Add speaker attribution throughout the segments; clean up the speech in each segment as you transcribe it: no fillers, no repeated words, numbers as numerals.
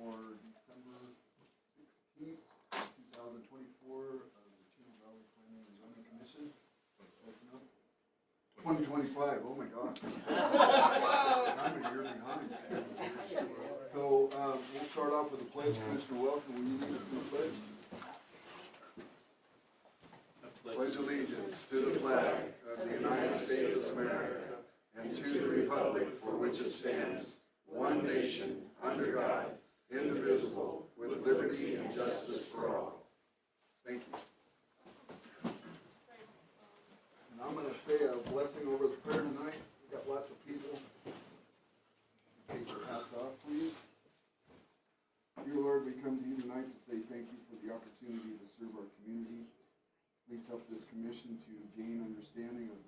Speaker 1: for December 16th, 2024 of the Chino Valley Planning and Zoning Commission. 2025, oh my God. I'm a year behind. So we'll start off with a pledge. Commissioner Welcome, will you lead us in the pledge? Pledge allegiance to the flag of the United States of America and to the republic for which it stands, one nation, under God, indivisible, with liberty and justice for all. Thank you. And I'm going to say a blessing over the prayer tonight. We've got lots of people. Take your hats off, please. Dear Lord, we come to you tonight to say thank you for the opportunity to serve our community. Please help this commission to gain understanding of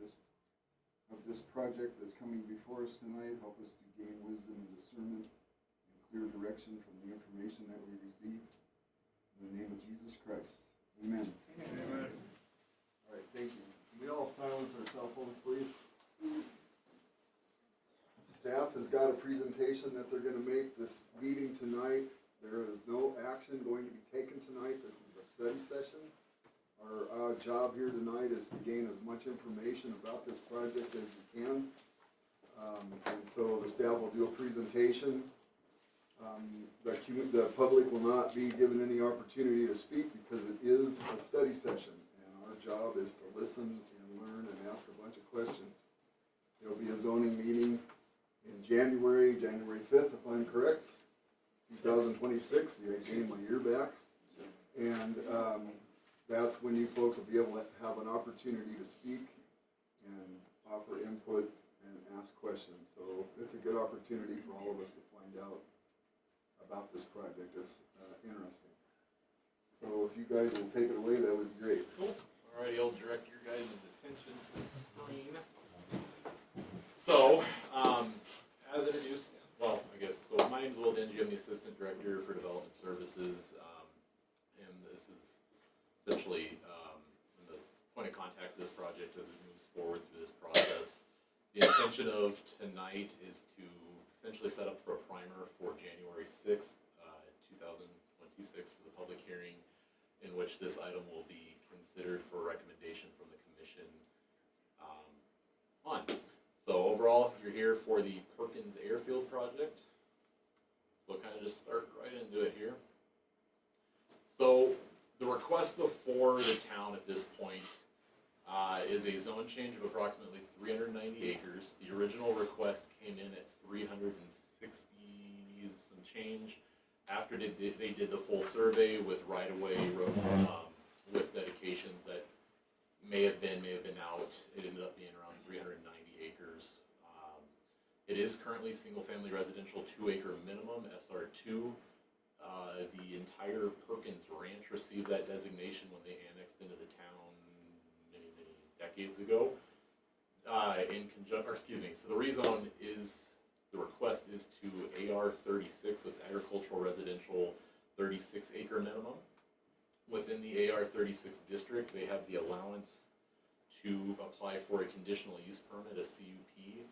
Speaker 1: this project that's coming before us tonight. Help us to gain wisdom and discernment and clear direction from the information that we receive. In the name of Jesus Christ. Amen. Amen. All right, thank you. Can we all silence our cell phones, please? Staff has got a presentation that they're going to make this meeting tonight. There is no action going to be taken tonight. This is a study session. Our job here tonight is to gain as much information about this project as we can. And so the staff will do a presentation. The public will not be given any opportunity to speak because it is a study session. And our job is to listen and learn and ask a bunch of questions. There will be a zoning meeting in January 5th, if I'm correct, 2026. I gained my year back. And that's when you folks will be able to have an opportunity to speak and offer input and ask questions. So it's a good opportunity for all of us to find out about this project. It's interesting. So if you guys will take it away, that would be great.
Speaker 2: Cool. Alrighty, I'll direct your guys' attention to the screen. So, as introduced, well, I guess, so my name is Will Denji. I'm the Assistant Director for Development Services, and this is essentially the point of contact for this project as it moves forward through this process. The intention of tonight is to essentially set up for a primer for January 6th, 2026 for the public hearing, in which this item will be considered for recommendation from the commission on. So overall, you're here for the Perkins Airfield project. So I'll kind of just start right into it here. So the request before the town at this point is a zone change of approximately 390 acres. The original request came in at 360 some change after they did the full survey with right-of-way road with dedications that may have been out. It ended up being around 390 acres. It is currently single-family residential 2-acre minimum, SR2. The entire Perkins Ranch received that designation when they annexed into the town many decades ago. So the rezone is, the request is to AR 36, so it's agricultural residential 36-acre minimum. Within the AR 36 district, they have the allowance to apply for a conditional use permit, a CUP,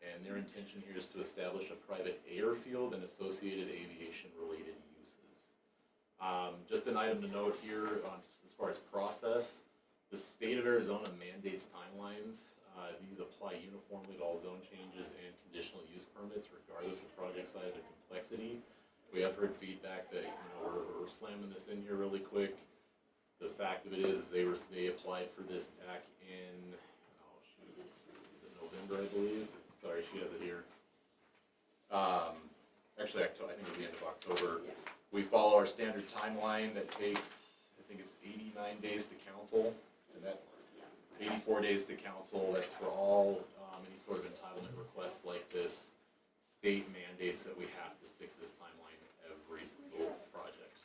Speaker 2: and their intention here is to establish a private airfield and associated aviation-related uses. Just an item to note here as far as process, the state of Arizona mandates timelines. These apply uniformly to all zone changes and conditional use permits, regardless of project size or complexity. We have heard feedback that we're slamming this in here really quick. The fact of it is they applied for this back in November, I believe. Sorry, she has it here. Actually, I think it was the end of October. Yeah. We follow our standard timeline that takes, I think it's 89 days to council, and that 84 days to council. That's for all any sort of entitlement requests like this. State mandates that we have to stick to this timeline every single project.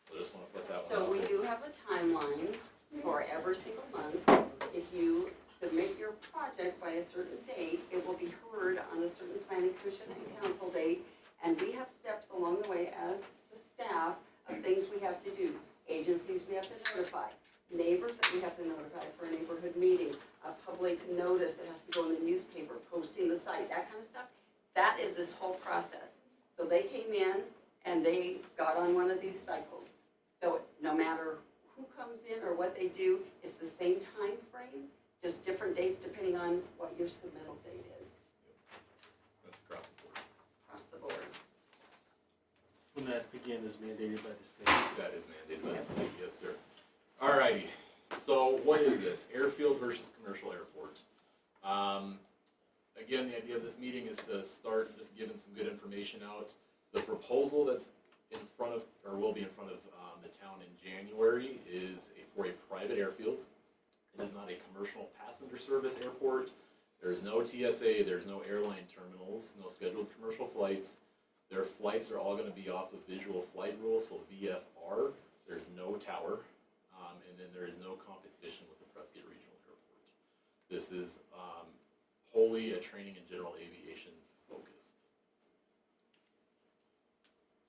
Speaker 2: So I just want to put that one out.
Speaker 3: So we do have a timeline for every single month. If you submit your project by a certain date, it will be heard on a certain planning commission and council date, and we have steps along the way as the staff of things we have to do, agencies we have to notify, neighbors that we have to notify for a neighborhood meeting, a public notice that has to go in the newspaper, posting the site, that kind of stuff. That is this whole process. So they came in and they got on one of these cycles. So no matter who comes in or what they do, it's the same time frame, just different dates depending on what your submittal date is,
Speaker 2: That's across the board.
Speaker 3: across the board.
Speaker 4: And that again is mandated by the state.
Speaker 2: That is mandated by the state, yes, sir. Alrighty, so what is this? Airfield versus commercial airport. Again, the idea of this meeting is to start just giving some good information out. The proposal that's in front of, or will be in front of the town in January is for a private airfield. It is not a commercial passenger service airport. There is no TSA, there's no airline terminals, no scheduled commercial flights. Their flights are all going to be off of visual flight rules, so VFR. There's no tower, and then there is no competition with the Prescott Regional Airport. This is wholly a training and general aviation focused.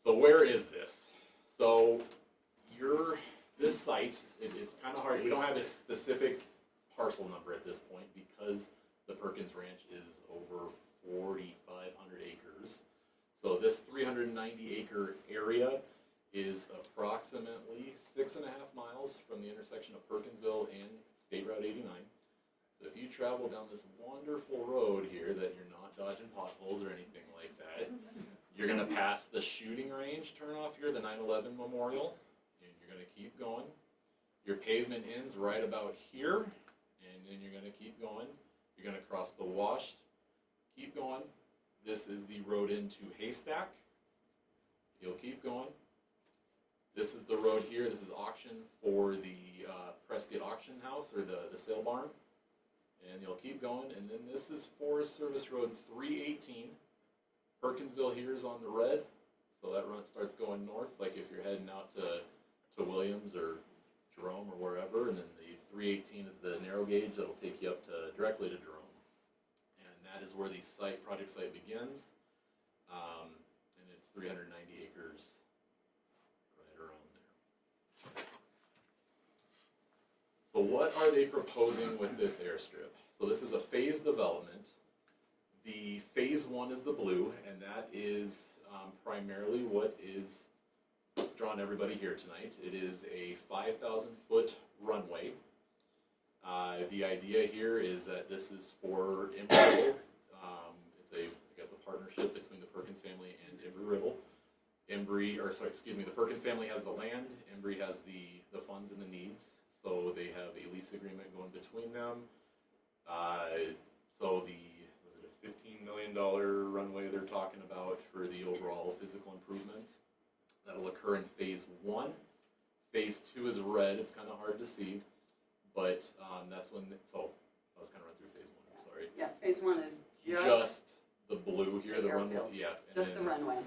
Speaker 2: So where is this? So this site, it's kind of hard. We don't have a specific parcel number at this point because the Perkins Ranch is over 4,500 acres. So this 390 acre area is approximately 6.5 miles from the intersection of Perkinsville and State Route 89. So if you travel down this wonderful road here that you're not dodging potholes or anything like that, you're gonna pass the shooting range, turn off here, the 9/11 Memorial, and you're gonna keep going. Your pavement ends right about here, and then you're gonna keep going. You're gonna cross the wash, keep going. This is the road into Haystack. You'll keep going. This is the road here. This is auction for the Prescott Auction House, or the sale barn. And you'll keep going, and then this is Forest Service Road 318. Perkinsville here is on the red, so that run starts going north, like if you're heading out to Williams or Jerome or wherever, and then the 318 is the narrow gauge that'll take you up to directly to Jerome. And that is where the project site begins, and it's 390 acres right around there. So what are they proposing with this airstrip? So this is a phased development. The phase 1 is the blue, and that is primarily what is drawn everybody here tonight. It is a 5,000 foot runway. The idea here is that this is for Embry-Riddle. It's a partnership between the Perkins family and Embry-Riddle. The Perkins family has the land, Embry has the funds and the needs. So they have a lease agreement going between them. So was it a $15 million runway they're talking about for the overall physical improvements? That'll occur in phase 1. Phase 2 is red, it's kind of hard to see, but that's when, so I was kind of run through phase 1, I'm sorry.
Speaker 3: Yeah, phase 1 is
Speaker 2: Just the blue here, the runway,
Speaker 3: airfield.
Speaker 2: yeah. And
Speaker 3: Just the runway.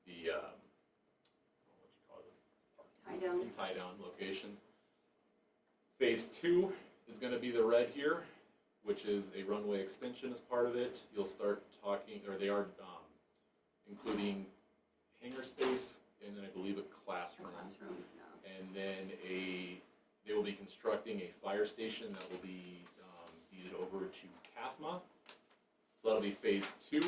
Speaker 2: The, what you call it?
Speaker 3: Tie downs.
Speaker 2: Tie down location. Phase 2 is going to be the red here, which is a runway extension as part of it. You'll start talking, or they are including hangar space, and then I believe a classroom.
Speaker 3: Yeah.
Speaker 2: And then they will be constructing a fire station that will be deeded over to CAFMA. So that'll be phase 2. On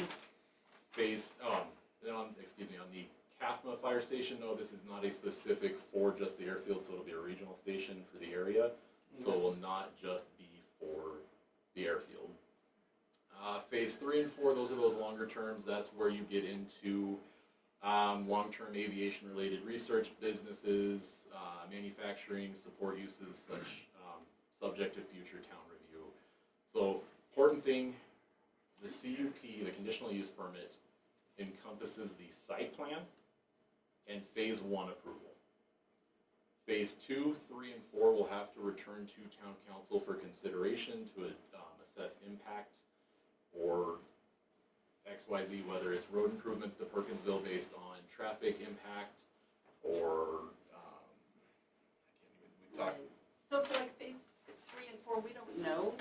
Speaker 2: the CAFMA fire station, no, this is not a specific for just the airfield, so it'll be a regional station for the area. So it will not just be for the airfield. Phase 3 and 4, those are those longer terms. That's where you get into long-term aviation-related research businesses, manufacturing, support uses, such subject to future town review. So, important thing, the CUP, the conditional use permit, encompasses the site plan and phase 1 approval. Phase 2, 3, and 4 will have to return to town council for consideration to assess impact or XYZ, whether it's road improvements to Perkinsville based on traffic impact or
Speaker 3: Right. So for like phase 3 and 4, we don't know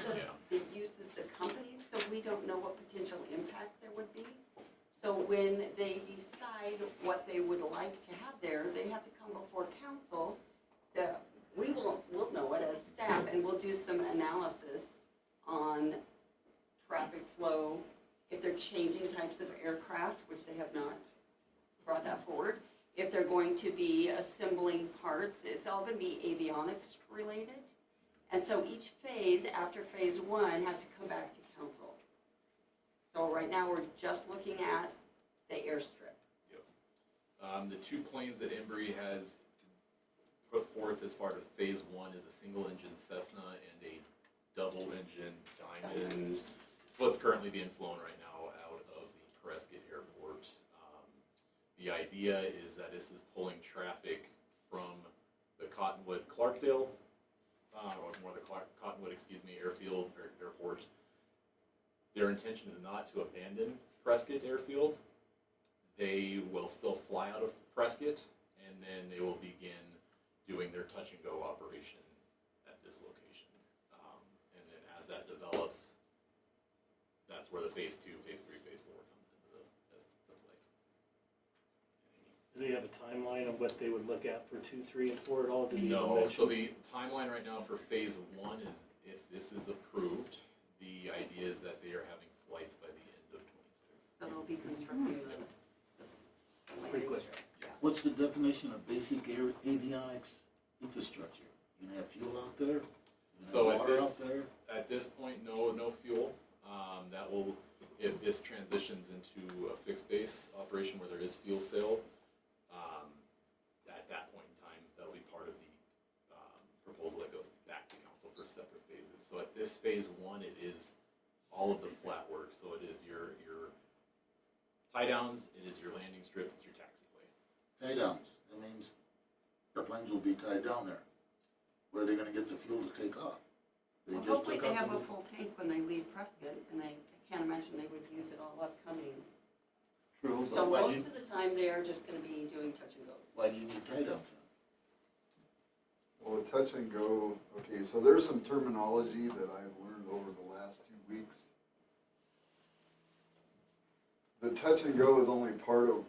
Speaker 3: the uses, the companies, so we don't know what potential impact there would be. So when they decide what they would like to have there, they have to come before council. We'll know it as staff, and we'll do some analysis on traffic flow, if they're changing types of aircraft, which they have not brought that forward. If they're going to be assembling parts, it's all gonna be avionics related. And so each phase, after phase one, has to come back to council. So right now, we're just looking at the airstrip.
Speaker 2: The two planes that Embry has put forth as part of phase one is a single engine Cessna and a double engine Diamond. It's what's currently being flown right now out of the Prescott Airport. The idea is that this is pulling traffic from the Cottonwood-Clarkdale, or more the Cottonwood, airfield or airport. Their intention is not to abandon Prescott Airfield. They will still fly out of Prescott, and then they will begin doing their touch and go operation at this location. And then as that develops, that's where the phase two, phase three, phase four comes into play.
Speaker 4: Do they have a timeline of what they would look at for 2, 3, and 4 at all? Did you
Speaker 2: No,
Speaker 4: mention?
Speaker 2: so the timeline right now for phase one is, if this is approved, the idea is that they are having flights by the end of 26.
Speaker 3: So they'll be constructing the
Speaker 4: Pretty
Speaker 3: landing
Speaker 4: quick.
Speaker 3: strip.
Speaker 2: Yes.
Speaker 5: What's the definition of basic avionics infrastructure? You gonna have fuel out there? You gonna
Speaker 2: So
Speaker 5: have water out there?
Speaker 2: at this point, no fuel. That will, if this transitions into a fixed base operation where there is fuel sale, at that point in time, that'll be part of the proposal that goes back to council for separate phases. So at this phase one, it is all of the flat work. So it is your tie downs, it is your landing strip, it's your taxiway.
Speaker 5: Tie downs, that means airplanes will be tied down there. Where are they gonna get the fuel to take off? They
Speaker 3: Well,
Speaker 5: just
Speaker 3: hopefully
Speaker 5: took
Speaker 3: they
Speaker 5: off
Speaker 3: have
Speaker 5: the-
Speaker 3: a full tank when they leave Prescott, and I can't imagine they would use it all upcoming.
Speaker 5: True,
Speaker 3: So
Speaker 5: but why do
Speaker 3: most
Speaker 5: you,
Speaker 3: of the time, they are just gonna be doing touch and goes.
Speaker 5: why do you need tie downs then?
Speaker 1: Well, the touch and go, okay, so there's some terminology that I've learned over the last 2 weeks. The touch and go is only part of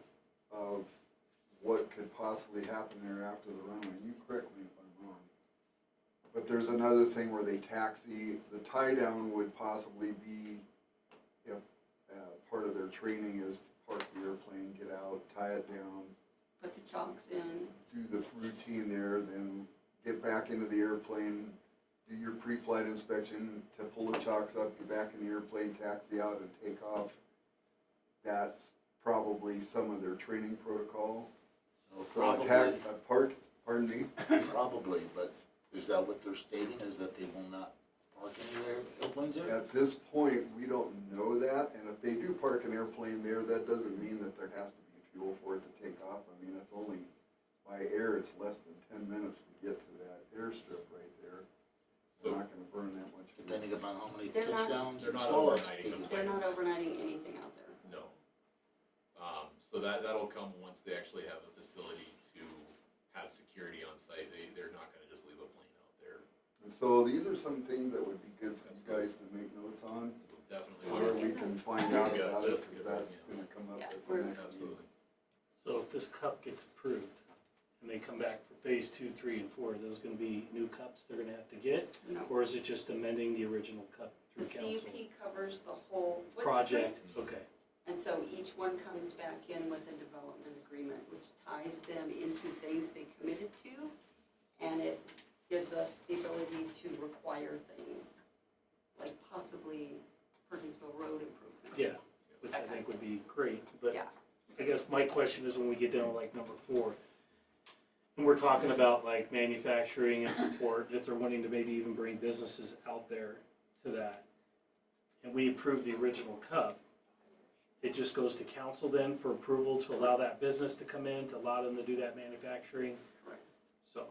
Speaker 1: what could possibly happen there after the runway. You correct me if I'm wrong. But there's another thing where they taxi. The tie down would possibly be if part of their training is to park the airplane, get out, tie it down,
Speaker 3: Put the chocks in,
Speaker 1: do the routine there, then get back into the airplane, do your pre-flight inspection to pull the chocks up, get back in the airplane, taxi out and take off. That's probably some of their training protocol.
Speaker 5: So
Speaker 1: So pardon me,
Speaker 5: probably, but is that what they're stating, is that they will not park any airplanes there?
Speaker 1: at this point, we don't know that, and if they do park an airplane there, that doesn't mean that there has to be fuel for it to take off. I mean, it's only, by air, it's less than 10 minutes to get to that airstrip right there. They're not gonna burn that much fuel.
Speaker 5: Depending upon how many
Speaker 3: They're not-
Speaker 5: touchdowns
Speaker 2: they're
Speaker 5: and
Speaker 2: not
Speaker 5: so on.
Speaker 2: overnighting them.
Speaker 3: they're not overnighting anything out there.
Speaker 2: No. So that'll come once they actually have a facility to have security on site. They're not gonna just leave a plane out there.
Speaker 1: And so these are some things that would be good for you guys to make notes on,
Speaker 2: Definitely.
Speaker 1: where we can find out
Speaker 2: Yeah,
Speaker 1: about it,
Speaker 2: just
Speaker 1: because
Speaker 2: get it,
Speaker 1: that's
Speaker 2: yeah.
Speaker 1: gonna come up
Speaker 3: Yeah,
Speaker 1: at the
Speaker 3: we're-
Speaker 1: next meeting.
Speaker 2: Absolutely.
Speaker 4: So if this cup gets approved and they come back for phase 2, 3, and 4, are those gonna be new cups they're gonna have to get?
Speaker 3: No.
Speaker 4: Or is it just amending the original cup
Speaker 3: The
Speaker 4: through council?
Speaker 3: CUP covers the whole footprint.
Speaker 4: Project, okay.
Speaker 3: And so each one comes back in with a development agreement, which ties them into things they committed to, and it gives us the ability to require things, like possibly Perkinsville Road improvements.
Speaker 4: Yeah. Which I
Speaker 3: That kind
Speaker 4: think
Speaker 3: of
Speaker 4: would be great, but
Speaker 3: Yeah.
Speaker 4: I guess my question is when we get down to like number 4, and we're talking about like manufacturing and support, if they're wanting to maybe even bring businesses out there to that, and we approve the original cup, it just goes to council then for approval to allow that business to come in, to allow them to do that manufacturing?
Speaker 3: Correct.
Speaker 4: So,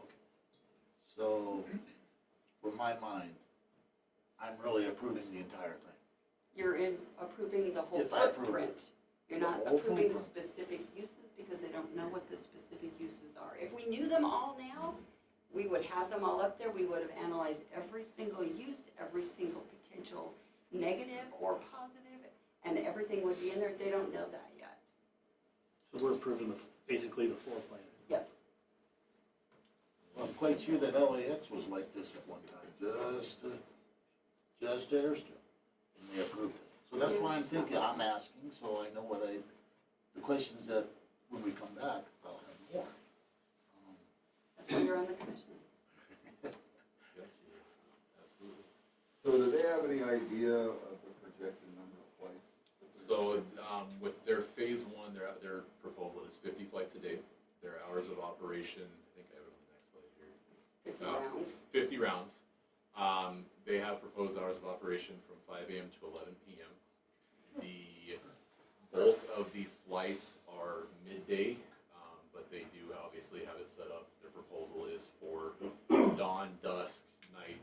Speaker 5: So, for my mind, I'm really approving the entire thing.
Speaker 3: You're approving the whole
Speaker 5: If I approve it.
Speaker 3: footprint. You're
Speaker 5: The
Speaker 3: not
Speaker 5: whole
Speaker 3: approving
Speaker 5: footprint.
Speaker 3: specific uses because they don't know what the specific uses are. If we knew them all now, we would have them all up there. We would have analyzed every single use, every single potential negative or positive, and everything would be in there. They don't know that yet.
Speaker 4: so we're approving basically the floor plan.
Speaker 3: Yes.
Speaker 5: Well, I'm quite sure that LAX was like this at one time, just airstrip, and they approved it. So that's why I'm thinking, I'm asking, so I know the questions that when we come back, I'll have more.
Speaker 3: That's why you're on the commission.
Speaker 2: Absolutely.
Speaker 1: So do they have any idea of the projected number of flights?
Speaker 2: So, with their phase one, their proposal is 50 flights a day. Their hours of operation, I think I have it on the next slide here.
Speaker 3: 50
Speaker 2: Oh.
Speaker 3: rounds.
Speaker 2: 50 rounds. They have proposed hours of operation from 5 a.m. to 11 p.m. The bulk of the flights are midday, but they do obviously have it set up. Their proposal is for dawn, dusk, night,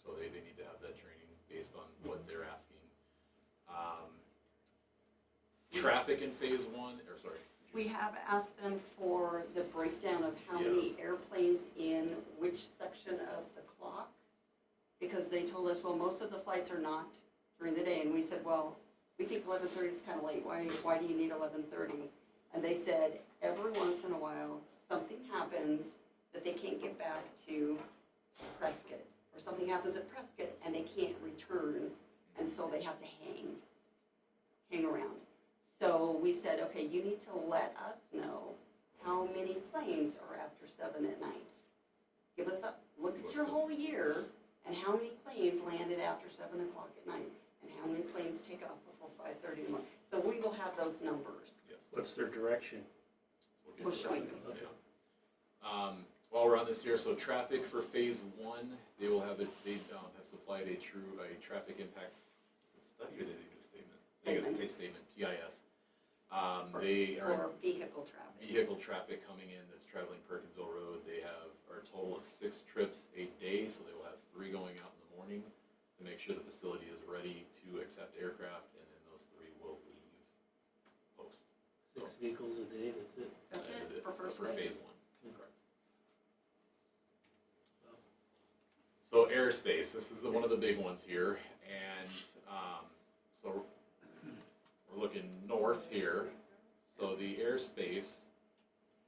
Speaker 2: so they need to have that training based on what they're asking. Traffic in phase one, or sorry.
Speaker 3: We have asked them for the breakdown of how many airplanes in which section of the clock. Because they told us, well, most of the flights are not during the day. And we said, well, we think 11:30 is kind of late. Why do you need 11:30? And they said, every once in a while, something happens that they can't get back to Prescott. Or something happens at Prescott and they can't return. And so they have to hang around. So we said, okay, you need to let us know how many planes are after 7 at night. Give us look at your whole year and how many planes landed after 7 o'clock at night and how many planes take off before 5:30 in the morning. So we will have those numbers.
Speaker 2: Yes.
Speaker 4: What's their direction?
Speaker 3: We'll show you.
Speaker 2: Yeah. While we're on this here, so traffic for phase one, they will have have supplied a traffic impact, is it study or did they do a statement?
Speaker 3: Statement.
Speaker 2: Statement, TIS. They are
Speaker 3: For vehicle traffic.
Speaker 2: vehicle traffic coming in that's traveling Perkinsville Road. They have a total of 6 trips a day, so they will have 3 going out in the morning to make sure the facility is ready to accept aircraft, and then those 3 will leave post.
Speaker 4: 6 vehicles a day, that's it.
Speaker 3: That's
Speaker 2: That is
Speaker 3: it for first
Speaker 2: for phase
Speaker 3: phase.
Speaker 2: 1, correct. So airspace, this is one of the big ones here, and so we're looking north here. So the airspace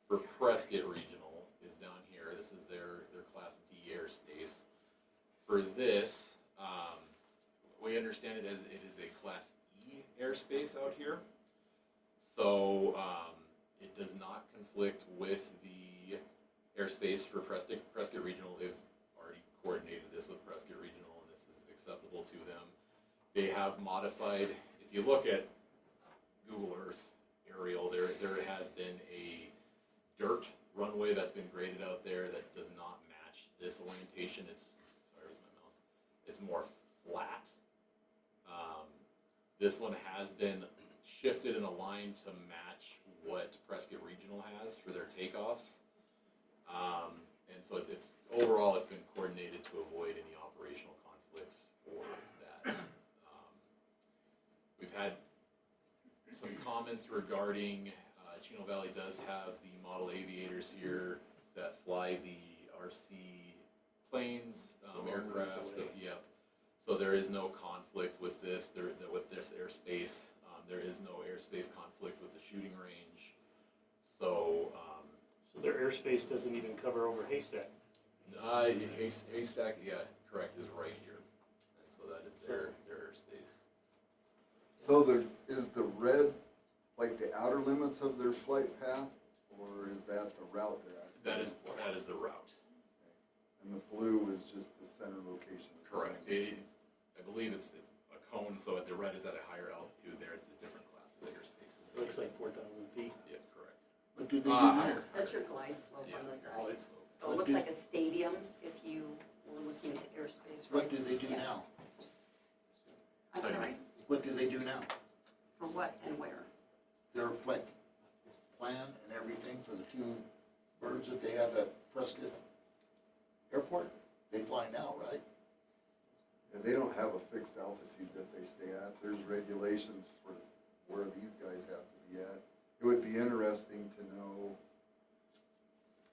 Speaker 2: for Prescott Regional is down here. This is their Class D airspace. For this, we understand it as it is a Class E airspace out here. So it does not conflict with the airspace for Prescott Regional. They've already coordinated this with Prescott Regional, and this is acceptable to them. They have modified, if you look at Google Earth aerial, there has been a dirt runway that's been graded out there that does not match this orientation. Sorry, where's my mouse? It's more flat. This one has been shifted and aligned to match what Prescott Regional has for their takeoffs. And so it's overall it's been coordinated to avoid any operational conflicts for that. We've had some comments regarding Chino Valley does have the model aviators here that fly the RC planes, aircraft. Yep. So there is no conflict with this. With this airspace, there is no airspace conflict with the shooting range. So.
Speaker 4: So their airspace doesn't even cover over Haystack.
Speaker 2: Haystack, yeah, correct, is right here. And so that is their airspace.
Speaker 1: So is the red like the outer limits of their flight path, or is that the route they're at?
Speaker 2: That is the route.
Speaker 1: And the blue is just the center location.
Speaker 2: Correct. I believe it's a cone, so the red is at a higher altitude there. It's a different class of airspace.
Speaker 4: It looks like 4,000 feet.
Speaker 2: Yeah, correct.
Speaker 5: What do they do now?
Speaker 2: Higher.
Speaker 3: That's your glide slope
Speaker 2: Yeah,
Speaker 3: on the
Speaker 2: glide
Speaker 3: sides.
Speaker 2: slope.
Speaker 3: So it looks like a stadium if you were looking at airspace.
Speaker 5: What do
Speaker 3: rights.
Speaker 5: they do
Speaker 3: Yeah.
Speaker 5: now?
Speaker 3: I'm sorry,
Speaker 5: What do they do now?
Speaker 3: for what and where?
Speaker 5: Their flight plan and everything for the 2 birds that they have at Prescott Airport? They fly now, right?
Speaker 1: And they don't have a fixed altitude that they stay at. There's regulations for where these guys have to be at. It would be interesting to know.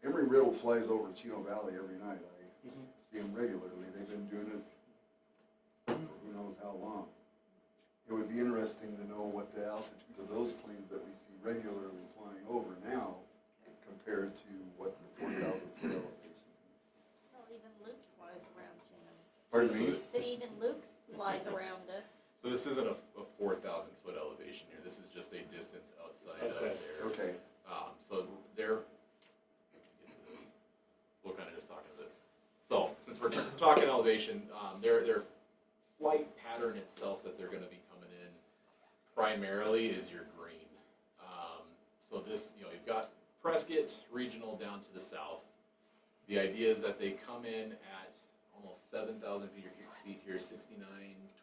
Speaker 1: Emery Riddle flies over Chino Valley every night. I see him regularly. They've been doing it for who knows how long. It would be interesting to know what the altitude of those planes that we see regularly flying over now compared to what the 4,000 foot elevation is.
Speaker 6: Well, even Luke flies around Chino.
Speaker 1: Pardon me?
Speaker 6: So even Luke flies around us.
Speaker 2: So this isn't a 4,000 foot elevation here. This is just a distance outside of
Speaker 4: Okay.
Speaker 2: there.
Speaker 1: Okay,
Speaker 2: elevation, their flight pattern itself that they're gonna be coming in primarily is your green. So this, you've got Prescott Regional down to the south. The idea is that they come in at almost 7,000 feet here, 69,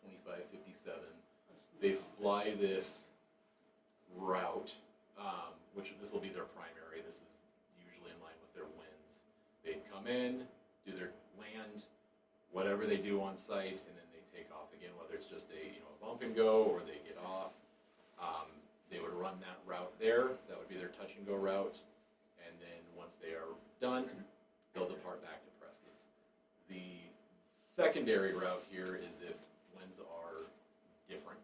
Speaker 2: 25, 57. They fly this route, which this will be their primary. This is usually in line with their winds. They come in, do their land, whatever they do on site, and then they take off again, whether it's just a bump and go or they get off. They would run that route there. That would be their touch and go route. And then once they are done, they'll depart back to Prescott. The secondary route here is if winds are different.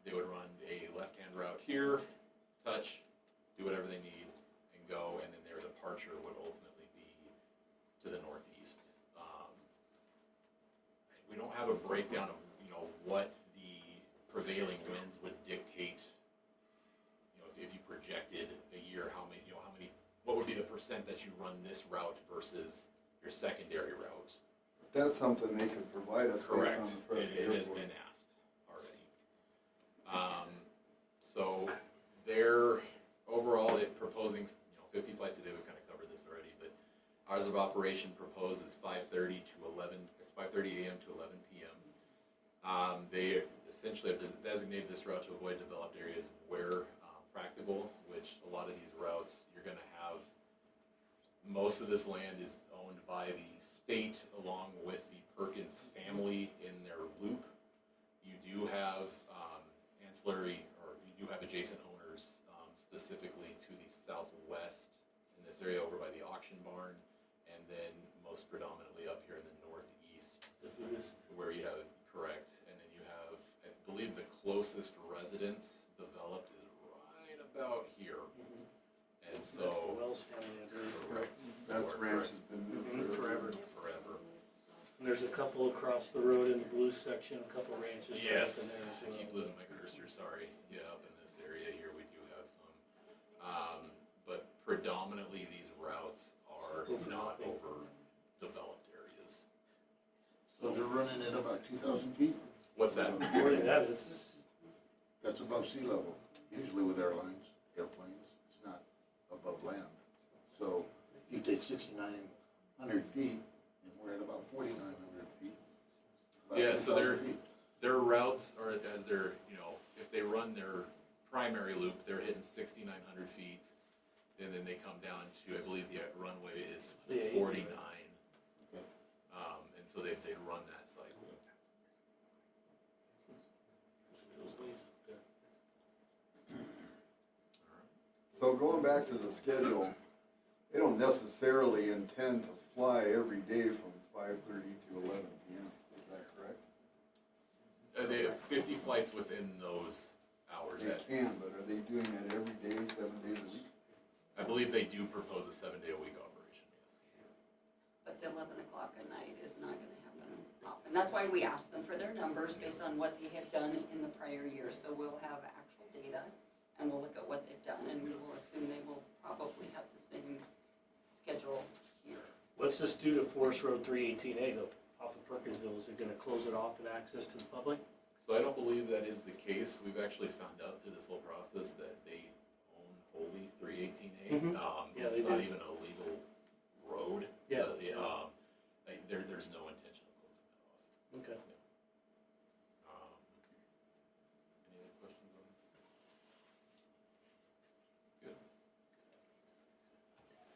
Speaker 2: They would run a left-hand route here, touch, do whatever they need, and go, and then their departure would ultimately be to the northeast. We don't have a breakdown of what the prevailing winds would dictate. If you projected a year, how many, what would be the percent that you run this route versus your secondary route?
Speaker 1: That's something they could provide us based on
Speaker 2: Correct.
Speaker 1: the Prescott
Speaker 2: It has
Speaker 1: Airport.
Speaker 2: been asked already. So they're overall proposing 50 flights a day. We've kind of covered this already, but hours of operation proposed is 5:30 to 11. It's 5:30 a.m. to 11 p.m. They essentially have designated this route to avoid developed areas where practical, which a lot of these routes you're going to have. Most of this land is owned by the state along with the Perkins family in their loop. You do have ancillary, or you do have adjacent owners, specifically to the southwest in this area over by the auction barn, and then most predominantly up here in the northeast, where you have, correct, and then you have, I believe the closest residence developed is right about here. And so.
Speaker 4: That's the Wells family, I believe.
Speaker 2: Correct.
Speaker 1: That's ranch has been
Speaker 4: Forever.
Speaker 2: Forever.
Speaker 4: And there's a couple across the road in the blue section, a couple ranches right up in
Speaker 2: Yes,
Speaker 4: there as
Speaker 2: I
Speaker 4: well.
Speaker 2: keep losing my cursor, sorry. Yeah, up in this area here, we do have some. But predominantly, these routes are not over developed areas.
Speaker 5: So they're running at about 2,000 feet?
Speaker 2: What's that?
Speaker 4: More than that, it's,
Speaker 5: That's above sea level. Usually with airplanes, it's not above land. So if you take 6,900 feet, and we're at about 4,900 feet. about
Speaker 2: Yeah, so
Speaker 5: 2,000 feet.
Speaker 2: their routes are, as they're, if they run their primary loop, they're hitting 6,900 feet. And then they come down to, I believe the runway is
Speaker 4: Yeah,
Speaker 2: 49.
Speaker 5: Okay.
Speaker 2: And so they run that cycle.
Speaker 4: still ways up there.
Speaker 1: So going back to the schedule, they don't necessarily intend to fly every day from 5:30 to 11 p.m. Is that correct?
Speaker 2: They have 50 flights within those hours.
Speaker 1: They can, but are they doing that every day, 7 days a week?
Speaker 2: I believe they do propose a 7-day-a-week operation, yes.
Speaker 3: But the 11 o'clock at night is not gonna happen often. That's why we asked them for their numbers based on what they have done in the prior year. So we'll have actual data and we'll look at what they've done and we will assume they will probably have the same schedule here.
Speaker 4: What's this do to Forest Road 318A though, off of Perkinsville? Is it gonna close it off to access to the public?
Speaker 2: So I don't believe that is the case. We've actually found out through this whole process that they own wholly 318A.
Speaker 4: Mhm. Yeah,
Speaker 2: It's
Speaker 4: they
Speaker 2: not
Speaker 4: do.
Speaker 2: even a legal road.
Speaker 4: Yeah.
Speaker 2: So, there's no intention of closing that off.
Speaker 4: Okay.
Speaker 2: Any other questions on this? Good.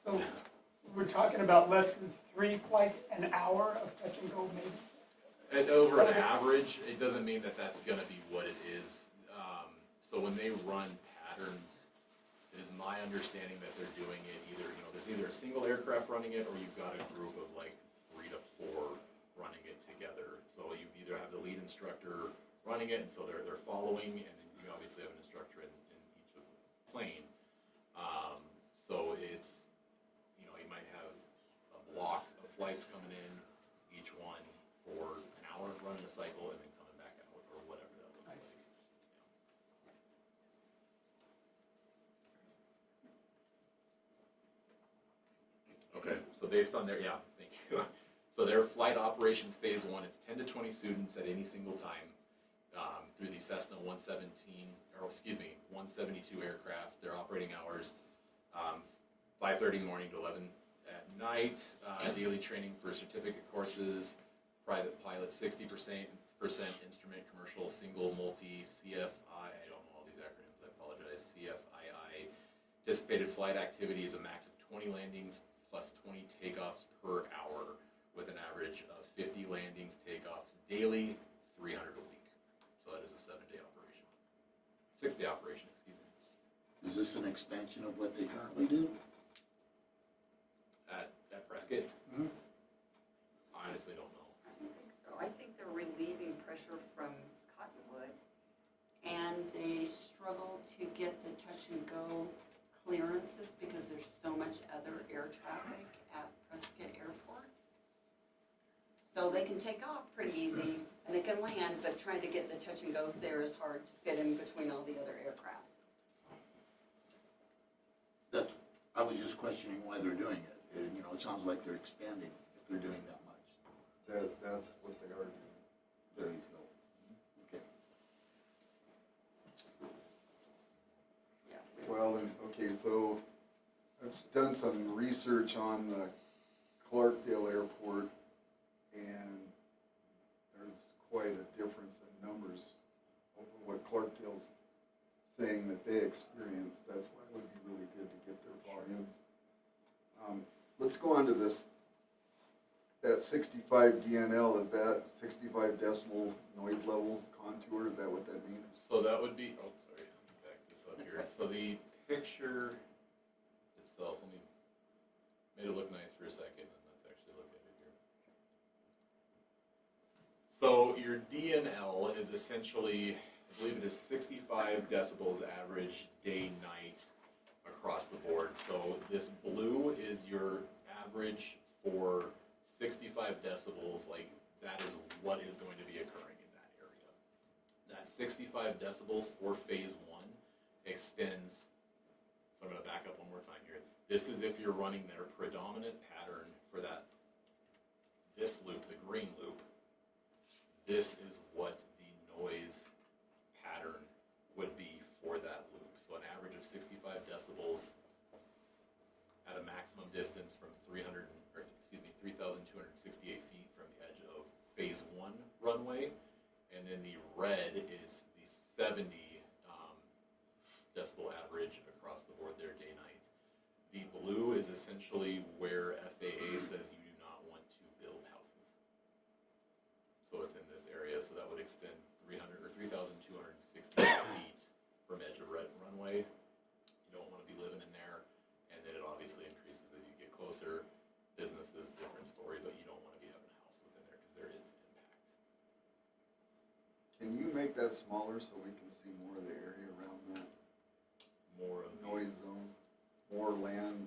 Speaker 7: So we're talking about less than 3 flights an hour of touch and go maybe?
Speaker 2: And over an average, it doesn't mean that that's gonna be what it is. So when they run patterns, it is my understanding that they're doing it either, there's either a single aircraft running it or you've got a group of like 3 to 4 running it together. So you either have the lead instructor running it, and so they're following, and then you obviously have an instructor in each of the plane. So it's, you might have a block of flights coming in, each one for an hour, running a cycle, and then coming back out, or whatever that looks like. Okay, so based on their, yeah, thank you. So their flight operations phase one, it's 10 to 20 students at any single time through the Cessna 172 aircraft. Their operating hours, 5:30 in the morning to 11 at night. Daily training for certificate courses, private pilot 60%, instrument, commercial, single, multi, CFI, I don't know all these acronyms, I apologize, CFII. Anticipated flight activity is a max of 20 landings plus 20 takeoffs per hour, with an average of 50 landings, takeoffs daily, 300 a week. So that is a 7-day operation. 6-day operation, excuse me.
Speaker 5: Is this an expansion of what they currently do?
Speaker 2: At Prescott?
Speaker 5: Mhm.
Speaker 2: I honestly don't know.
Speaker 3: I don't think so. I think they're relieving pressure from Cottonwood, and they struggle to get the touch and go clearances because there's so much other air traffic at Prescott Airport. So they can take off pretty easy and they can land, but trying to get the touch and goes there is hard to fit in between all the other aircraft.
Speaker 5: That, I was just questioning why they're doing it. You know, it sounds like they're expanding if they're doing that much.
Speaker 1: That's what they are doing.
Speaker 5: There you go. Okay.
Speaker 3: Yeah.
Speaker 1: Well, and, okay, so I've done some research on the Clarkdale Airport, and there's quite a difference in numbers over what Clarkdale's saying that they experienced. That's why it would be really good to get their volumes. Let's go on to this, that 65 DNL, is that 65 decimal noise level contour, is that what that means?
Speaker 2: So that would be, oh, sorry, let me back this up here. So the picture itself, let me, made it look nice for a second, and let's actually look at it here. So your DNL is essentially, I believe it is 65 decibels average day-night across the board. So this blue is your average for 65 decibels, like that is what is going to be occurring in that area. That 65 decibels for phase one extends, so I'm going to back up one more time here. This is if you're running their predominant pattern for that, this loop, the green loop, this is what the noise pattern would be for that loop. So an average of 65 decibels at a maximum distance from 3,268 feet from the edge of phase one runway. And then the red is the 70 decibel average across the board there day-night. The blue is essentially where FAA says you do not want to build houses. So within this area, so that would extend 3,268 feet from edge of red runway. You don't want to be living in there, and then it obviously increases as you get closer. Businesses, different story, but you don't want to be having a house within there because there is impact.
Speaker 1: Can you make that smaller so we can see more of the area around that
Speaker 2: More of
Speaker 1: noise zone, more land?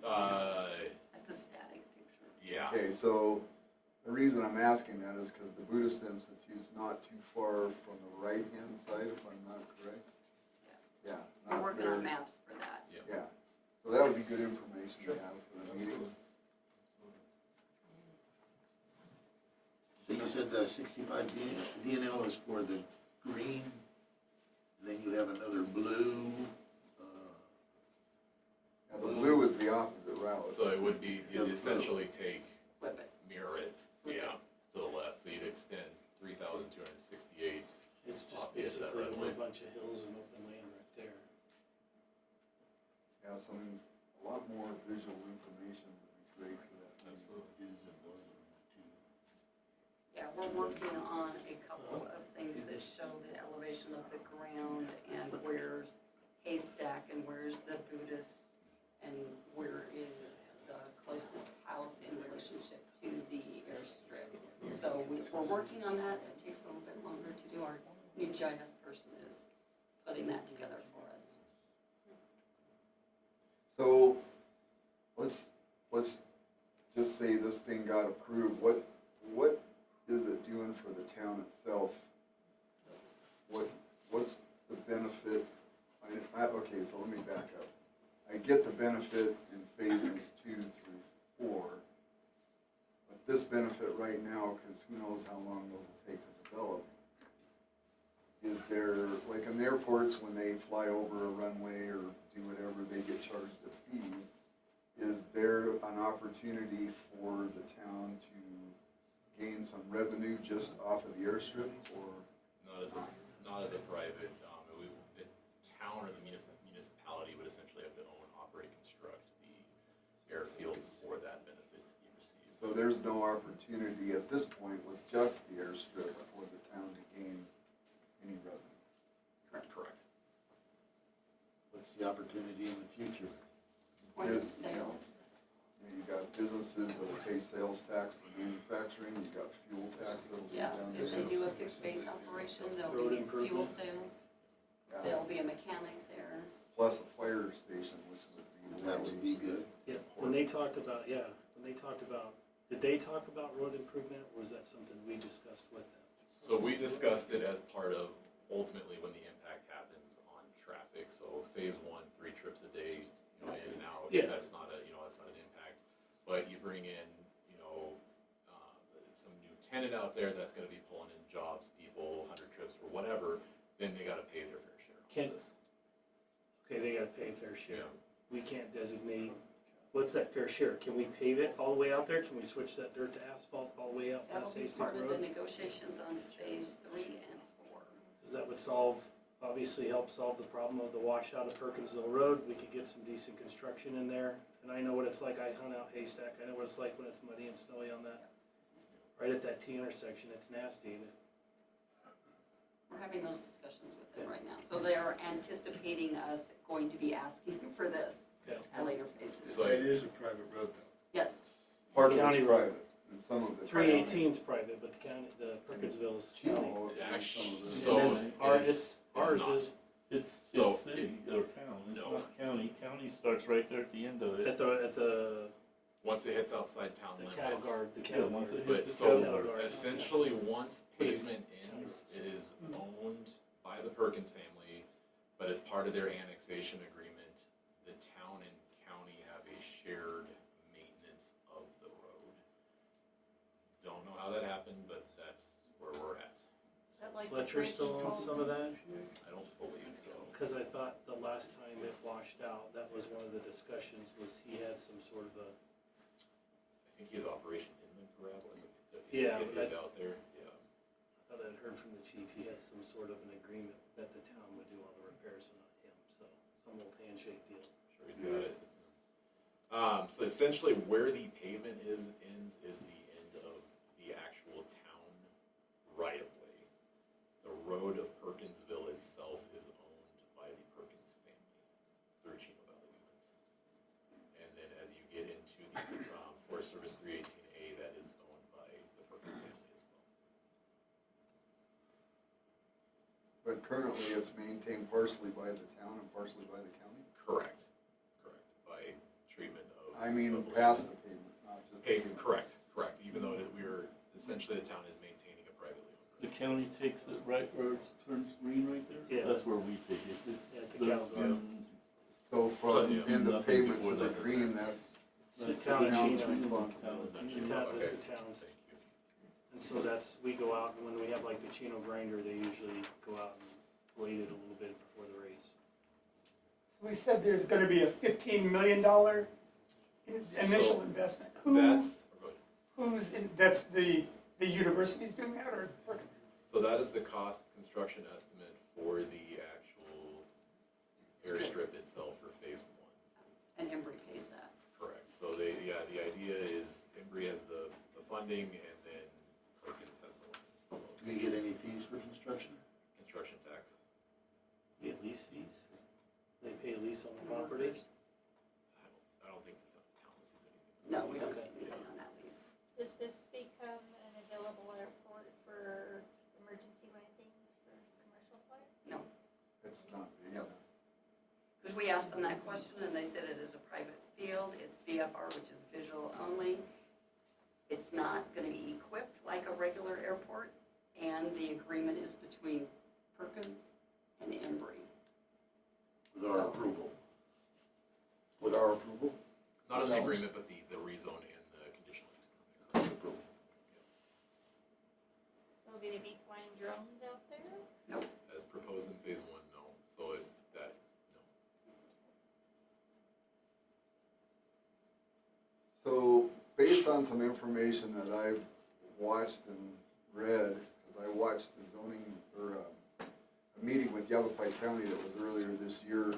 Speaker 3: That's a static picture.
Speaker 2: yeah.
Speaker 1: Okay, so the reason I'm asking that is because the Buddhist Institute's not too far from the right-hand side, if I'm not correct. Yeah.
Speaker 3: We're
Speaker 1: not
Speaker 3: working
Speaker 1: there.
Speaker 3: on maps for that.
Speaker 1: Yeah, so that would be good information to have for the meeting.
Speaker 5: So you said the 65 DNL is for the green, and then you have another blue.
Speaker 1: Now, the blue is the opposite route.
Speaker 2: So it would be, you'd essentially take,
Speaker 3: Flip it.
Speaker 2: mirror it, yeah, to the left. So you'd extend 3,268.
Speaker 4: It's just
Speaker 2: Off the edge of that
Speaker 4: basically a
Speaker 2: runway.
Speaker 4: whole bunch of hills and open land right there.
Speaker 1: Yeah, so I mean, a lot more visual information would be great for that. meeting.
Speaker 2: Absolutely.
Speaker 3: Yeah, we're working on a couple of things that show the elevation of the ground and where's Haystack and where's the Buddhist and where is the closest house in relationship to the airstrip. So we're working on that. It takes a little bit longer to do. Our new GIS person is putting that together for us.
Speaker 1: So, let's just say this thing got approved, what is it doing for the town itself? What's the benefit? Okay, so let me back up. I get the benefit in phases 2 through 4, this benefit right now, because who knows how long those will take to develop. Is there, like in the airports, when they fly over a runway or do whatever, they get charged a fee. Is there an opportunity for the town to gain some revenue just off of the airstrip, or?
Speaker 2: Not as a private, the town or the municipality would essentially have to own, operate, construct the airfield for that benefit to be received.
Speaker 1: So there's no opportunity at this point with just the airstrip for the town to gain any revenue?
Speaker 2: Correct.
Speaker 5: What's the opportunity in the future?
Speaker 3: Point of sales.
Speaker 1: You got businesses that will pay sales tax for manufacturing, you got fuel tax that'll be
Speaker 3: Yeah,
Speaker 1: done.
Speaker 3: if they do a fixed base operation, there'll
Speaker 4: Road
Speaker 3: be fuel
Speaker 4: improvement.
Speaker 3: sales,
Speaker 1: Yeah.
Speaker 3: there'll be a mechanic there.
Speaker 1: Plus a fire station, which would be.
Speaker 5: That would be good.
Speaker 4: Yeah, when they talked about, did they talk about road improvement, or was that something we discussed with them?
Speaker 2: So we discussed it as part of ultimately when the impact happens on traffic. So phase 1, 3 trips a day, in and out.
Speaker 4: Yeah.
Speaker 2: That's not an impact. But you bring in, some new tenant out there that's gonna be pulling in jobs, people, 100 trips or whatever, then they gotta pay their fair share.
Speaker 4: Can- Okay, they gotta pay fair share.
Speaker 2: Yeah.
Speaker 4: We can't designate, what's that fair share? Can we pave it all the way out there? Can we switch that dirt to asphalt all the way out
Speaker 3: That'll
Speaker 4: past
Speaker 3: be
Speaker 4: Hasty
Speaker 3: part of the
Speaker 4: Road?
Speaker 3: negotiations on phase 3 and 4.
Speaker 4: Cause that would obviously help solve the problem of the washout of Perkinsville Road. We could get some decent construction in there. And I know what it's like, I hunt out Haystack, I know what it's like when it's muddy and snowy on that. Right at that T intersection, it's nasty.
Speaker 3: We're having those discussions with them right now. So they are anticipating us going to be asking for this
Speaker 4: Yeah.
Speaker 3: at later phases.
Speaker 2: So
Speaker 8: It is a private road though.
Speaker 3: Yes.
Speaker 1: Part of
Speaker 4: County
Speaker 1: it's
Speaker 4: road.
Speaker 1: private, and some of it's.
Speaker 4: 318's private, but the Perkinsville's county.
Speaker 1: Chino,
Speaker 2: Actually,
Speaker 1: some of it.
Speaker 2: so
Speaker 4: And that's,
Speaker 2: it's
Speaker 4: ours
Speaker 2: not.
Speaker 4: is
Speaker 2: So
Speaker 8: It's city or town, it's
Speaker 2: No.
Speaker 8: not county, county starts right there at the end of
Speaker 4: at
Speaker 8: it.
Speaker 4: the
Speaker 2: once it hits outside town
Speaker 4: the
Speaker 2: limits.
Speaker 4: cattle guard, the
Speaker 8: Yeah,
Speaker 4: cattle
Speaker 8: once
Speaker 4: guard.
Speaker 8: it
Speaker 2: But
Speaker 8: hits the
Speaker 2: so
Speaker 8: cattle guard.
Speaker 2: essentially, once
Speaker 4: But it's-
Speaker 2: pavement ends, it is owned by the Perkins family, but as part of their annexation agreement, the town and county have a shared maintenance of the road. Don't know how that happened, but that's where we're at.
Speaker 6: Is that like the
Speaker 4: Fletcher
Speaker 6: bridge
Speaker 4: still owns
Speaker 6: called?
Speaker 4: some of that?
Speaker 2: I don't believe so.
Speaker 4: Cause I thought the last time it washed out, that was one of the discussions, was he had some sort of a,
Speaker 2: I think he has operation in the gravel,
Speaker 4: Yeah,
Speaker 2: it
Speaker 4: but
Speaker 2: is
Speaker 4: that-
Speaker 2: out there, yeah.
Speaker 4: I thought I'd heard from the chief, he had some sort of an agreement that the town would do all the repairs and not him, so some old handshake deal.
Speaker 2: Sure he's got it. So essentially where the pavement ends is the end of the actual town right of way. The road of Perkinsville itself is owned by the Perkins family through Chino Valley Limits. And then as you get into the Forest Service 318A, that is owned by the Perkins family as well.
Speaker 1: But currently it's maintained partially by the town and partially by the county?
Speaker 2: Correct. By treatment of.
Speaker 1: I mean,
Speaker 2: of land.
Speaker 1: past the pavement, not just. the
Speaker 2: Pavement,
Speaker 1: pavement.
Speaker 2: correct, even though that we're, essentially the town is maintaining a privately owned.
Speaker 8: The county takes it right where it turns green right there?
Speaker 4: Yeah.
Speaker 8: That's where we take it.
Speaker 4: Yeah,
Speaker 8: It's
Speaker 4: the cattle guard.
Speaker 1: So from
Speaker 2: yeah.
Speaker 1: end of
Speaker 8: Nothing
Speaker 1: pavement
Speaker 8: before
Speaker 1: to the
Speaker 8: that.
Speaker 1: green, that's
Speaker 4: It's the
Speaker 8: That's
Speaker 4: town of
Speaker 1: town's
Speaker 4: Chino.
Speaker 1: responsibility.
Speaker 4: The town,
Speaker 2: Okay.
Speaker 4: it's the town's,
Speaker 2: Thank you.
Speaker 4: and so that's, we go out, and when we have like the Chino grinder, they usually go out and blade it a little bit before the race.
Speaker 7: So we said there's gonna be a $15 million initial
Speaker 2: So,
Speaker 7: investment.
Speaker 2: That's,
Speaker 7: That's the university's doing that, or Perkins?
Speaker 2: so that is the cost construction estimate for the actual airstrip itself for phase 1.
Speaker 3: And Embry pays that.
Speaker 2: Correct. So the idea is Embry has the funding and then Perkins has the land.
Speaker 5: Do we get any fees for construction?
Speaker 2: Construction tax.
Speaker 4: We get lease fees, they pay lease on the property.
Speaker 2: I don't think the town sees anything.
Speaker 3: No, we don't see anything on that lease.
Speaker 6: Does this become an available airport for emergency landings for commercial flights?
Speaker 3: No,
Speaker 1: It's not,
Speaker 3: Nope. because we asked them that question and they said it is a private field, it's VFR, which is visual only. It's not gonna be equipped like a regular airport, and the agreement is between Perkins and Embry.
Speaker 5: With our approval? With our approval?
Speaker 2: Not an agreement, but the rezone and the conditional use permit.
Speaker 5: Approval.
Speaker 1: on some information that I've watched and read, because I watched the zoning, or a meeting with Yavapai County that was earlier this year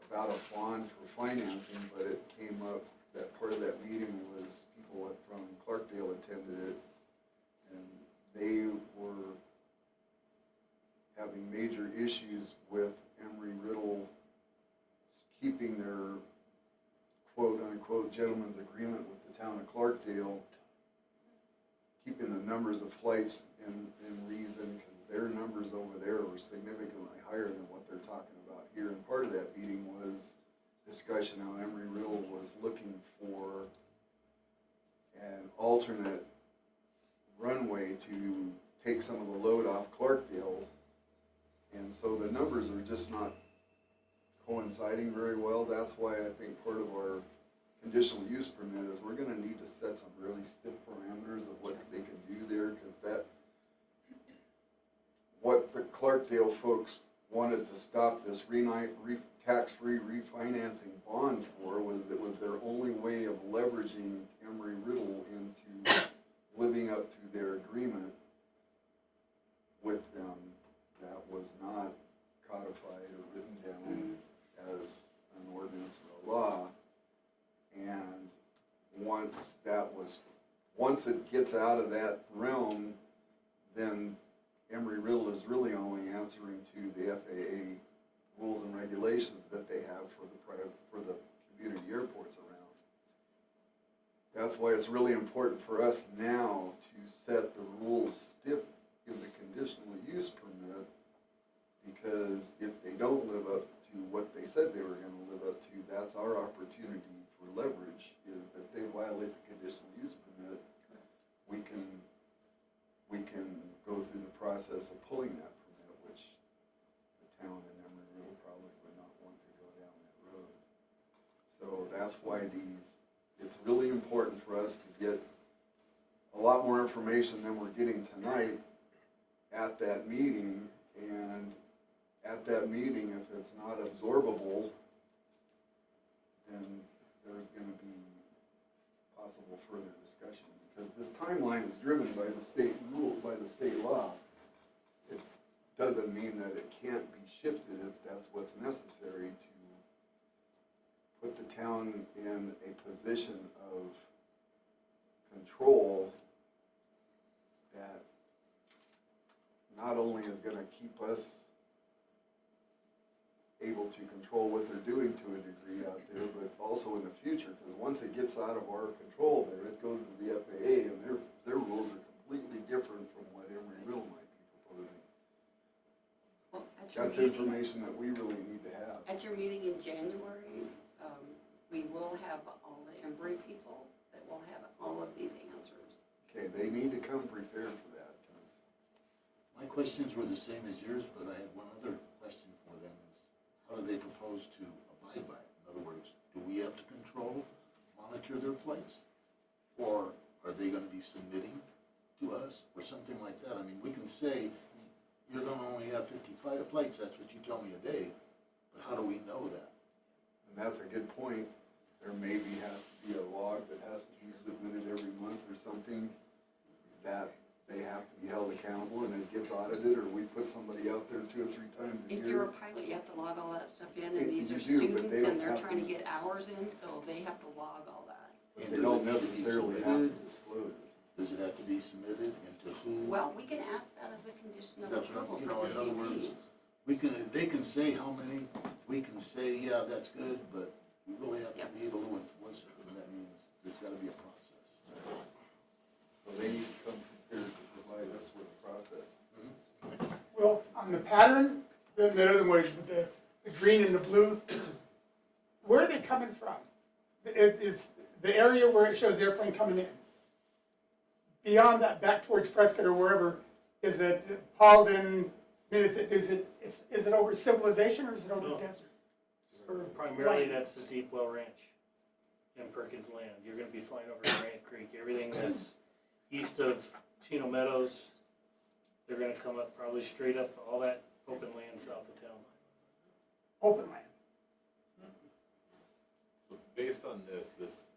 Speaker 1: about a bond for financing, but it came up that part of that meeting was people from Clarkdale attended it, and they were having major issues with Embry-Riddle keeping their quote-unquote gentleman's agreement with the town of Clarkdale, keeping the numbers of flights in reason, because their numbers over there were significantly higher than what they're talking about here. And part of that meeting was discussion how Embry-Riddle was looking for an alternate runway to take some of the load off Clarkdale. And so the numbers are just not coinciding very well. That's why I think part of our conditional use permit is we're gonna need to set some really stiff parameters of what they can do there, because that, what the Clarkdale folks wanted to stop this tax-free refinancing bond for was it was their only way of leveraging Embry-Riddle into living up to their agreement with them that was not codified or written down as an ordinance or a law. And once it gets out of that realm, then Embry-Riddle is really only answering to the FAA rules and regulations that they have for the community airports around. That's why it's really important for us now to set the rules stiff in the conditional use permit, because if they don't live up to what they said they were gonna live up to, that's our opportunity for leverage, is that they violate the conditional use permit, we can go through the process of pulling that permit, which the town and Embry-Riddle probably would not want to go down that road. So that's why it's really important for us to get a lot more information than we're getting tonight at that meeting. And at that meeting, if it's not absorbable, then there's going to be possible further discussion, because this timeline is driven by the state rule, by the state law. It doesn't mean that it can't be shifted if that's what's necessary to put the town in a position of control that not only is going to keep us able to control what they're doing to a degree out there, but also in the future, because once it gets out of our control there, it goes to the FAA, and their rules are completely different from what Embry-Riddle might be proposing.
Speaker 3: Well, at your
Speaker 1: That's
Speaker 3: meeting,
Speaker 1: information that we really need to have.
Speaker 3: at your meeting in January, we will have all the Embry people that will have all of these answers.
Speaker 1: Okay, they need to come prepared for that.
Speaker 5: My questions were the same as yours, but I had one other question for them is, how do they propose to abide by it? In other words, do we have to monitor their flights? Or are they gonna be submitting to us or something like that? I mean, we can say, you're gonna only have 55 flights, that's what you tell me a day, but how do we know that?
Speaker 1: And that's a good point. There maybe has to be a log that has to be submitted every month or something, that they have to be held accountable, and it gets audited, or we put somebody out there 2 or 3 times a year.
Speaker 3: If you're a pilot, you have to log all that stuff in, and these
Speaker 1: You
Speaker 3: are
Speaker 1: do, but
Speaker 3: students,
Speaker 1: they don't
Speaker 3: and they're
Speaker 1: have
Speaker 3: trying to
Speaker 1: to.
Speaker 3: get hours in, so they have to log all that.
Speaker 1: But they don't necessarily have to disclose it.
Speaker 5: Does it have to be submitted, and to who?
Speaker 3: Well, we can ask that as a condition of
Speaker 5: That's what
Speaker 3: approval
Speaker 5: I'm, you
Speaker 3: for
Speaker 5: know,
Speaker 3: the
Speaker 5: in other
Speaker 3: CP.
Speaker 5: words, they can say how many, we can say, yeah, that's good, but we really have to
Speaker 3: Yep.
Speaker 5: be able to enforce it, and that means there's gotta be a process.
Speaker 1: So they need to come prepared to provide us with a process.
Speaker 7: Well, on the pattern, in other words, with the green and the blue, where are they coming from? It is the area where it shows the airplane coming in. Beyond that, back towards Prescott or wherever, is it Paulden? I mean, is it over civilization, or is it over
Speaker 4: No.
Speaker 7: desert? Or
Speaker 4: Primarily,
Speaker 7: land?
Speaker 4: that's the Deep Well Ranch in Perkins Land. You're gonna be flying over Grant Creek. Everything that's east of Chino Meadows, they're gonna come up probably straight up all that open land south of town.
Speaker 7: Open land.
Speaker 2: So based on this is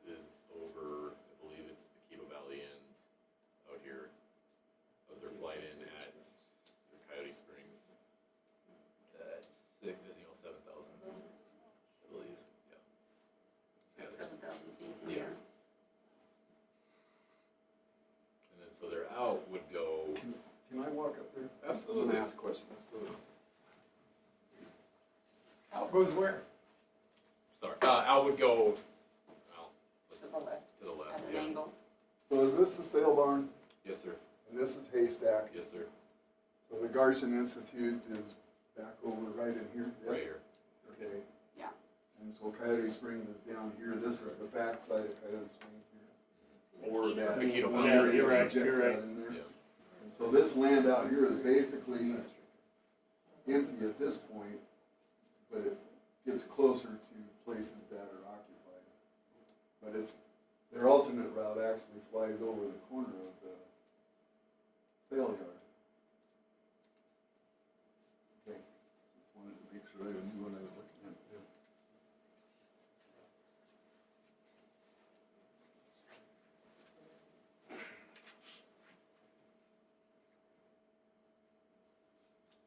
Speaker 2: over, I believe absolutely.
Speaker 1: ask questions.
Speaker 2: Absolutely.
Speaker 7: Out goes where?
Speaker 2: Sorry, out would go, well,
Speaker 3: To the left,
Speaker 2: to the left,
Speaker 3: at an
Speaker 2: yeah.
Speaker 3: angle.
Speaker 1: So is this the sale barn?
Speaker 2: Yes, sir.
Speaker 1: And this is Haystack?
Speaker 2: Yes, sir.
Speaker 1: So the Garson Institute is back over right in here? yes?
Speaker 2: Right here.
Speaker 1: Okay.
Speaker 3: Yeah.
Speaker 1: And so Coyote Springs is down here, this is the back side of Coyote Springs here. Or that.
Speaker 2: The Chino
Speaker 1: one
Speaker 2: Valley.
Speaker 1: area
Speaker 4: You're right,
Speaker 1: that
Speaker 4: you're
Speaker 1: juts
Speaker 4: right.
Speaker 1: out in there.
Speaker 2: Yeah.
Speaker 1: And so this land out here is basically empty at this point, but it gets closer to places that are occupied. But it's, their alternate route actually flies over the corner of the sale yard. Okay, just wanted to make sure I knew what I was looking at there.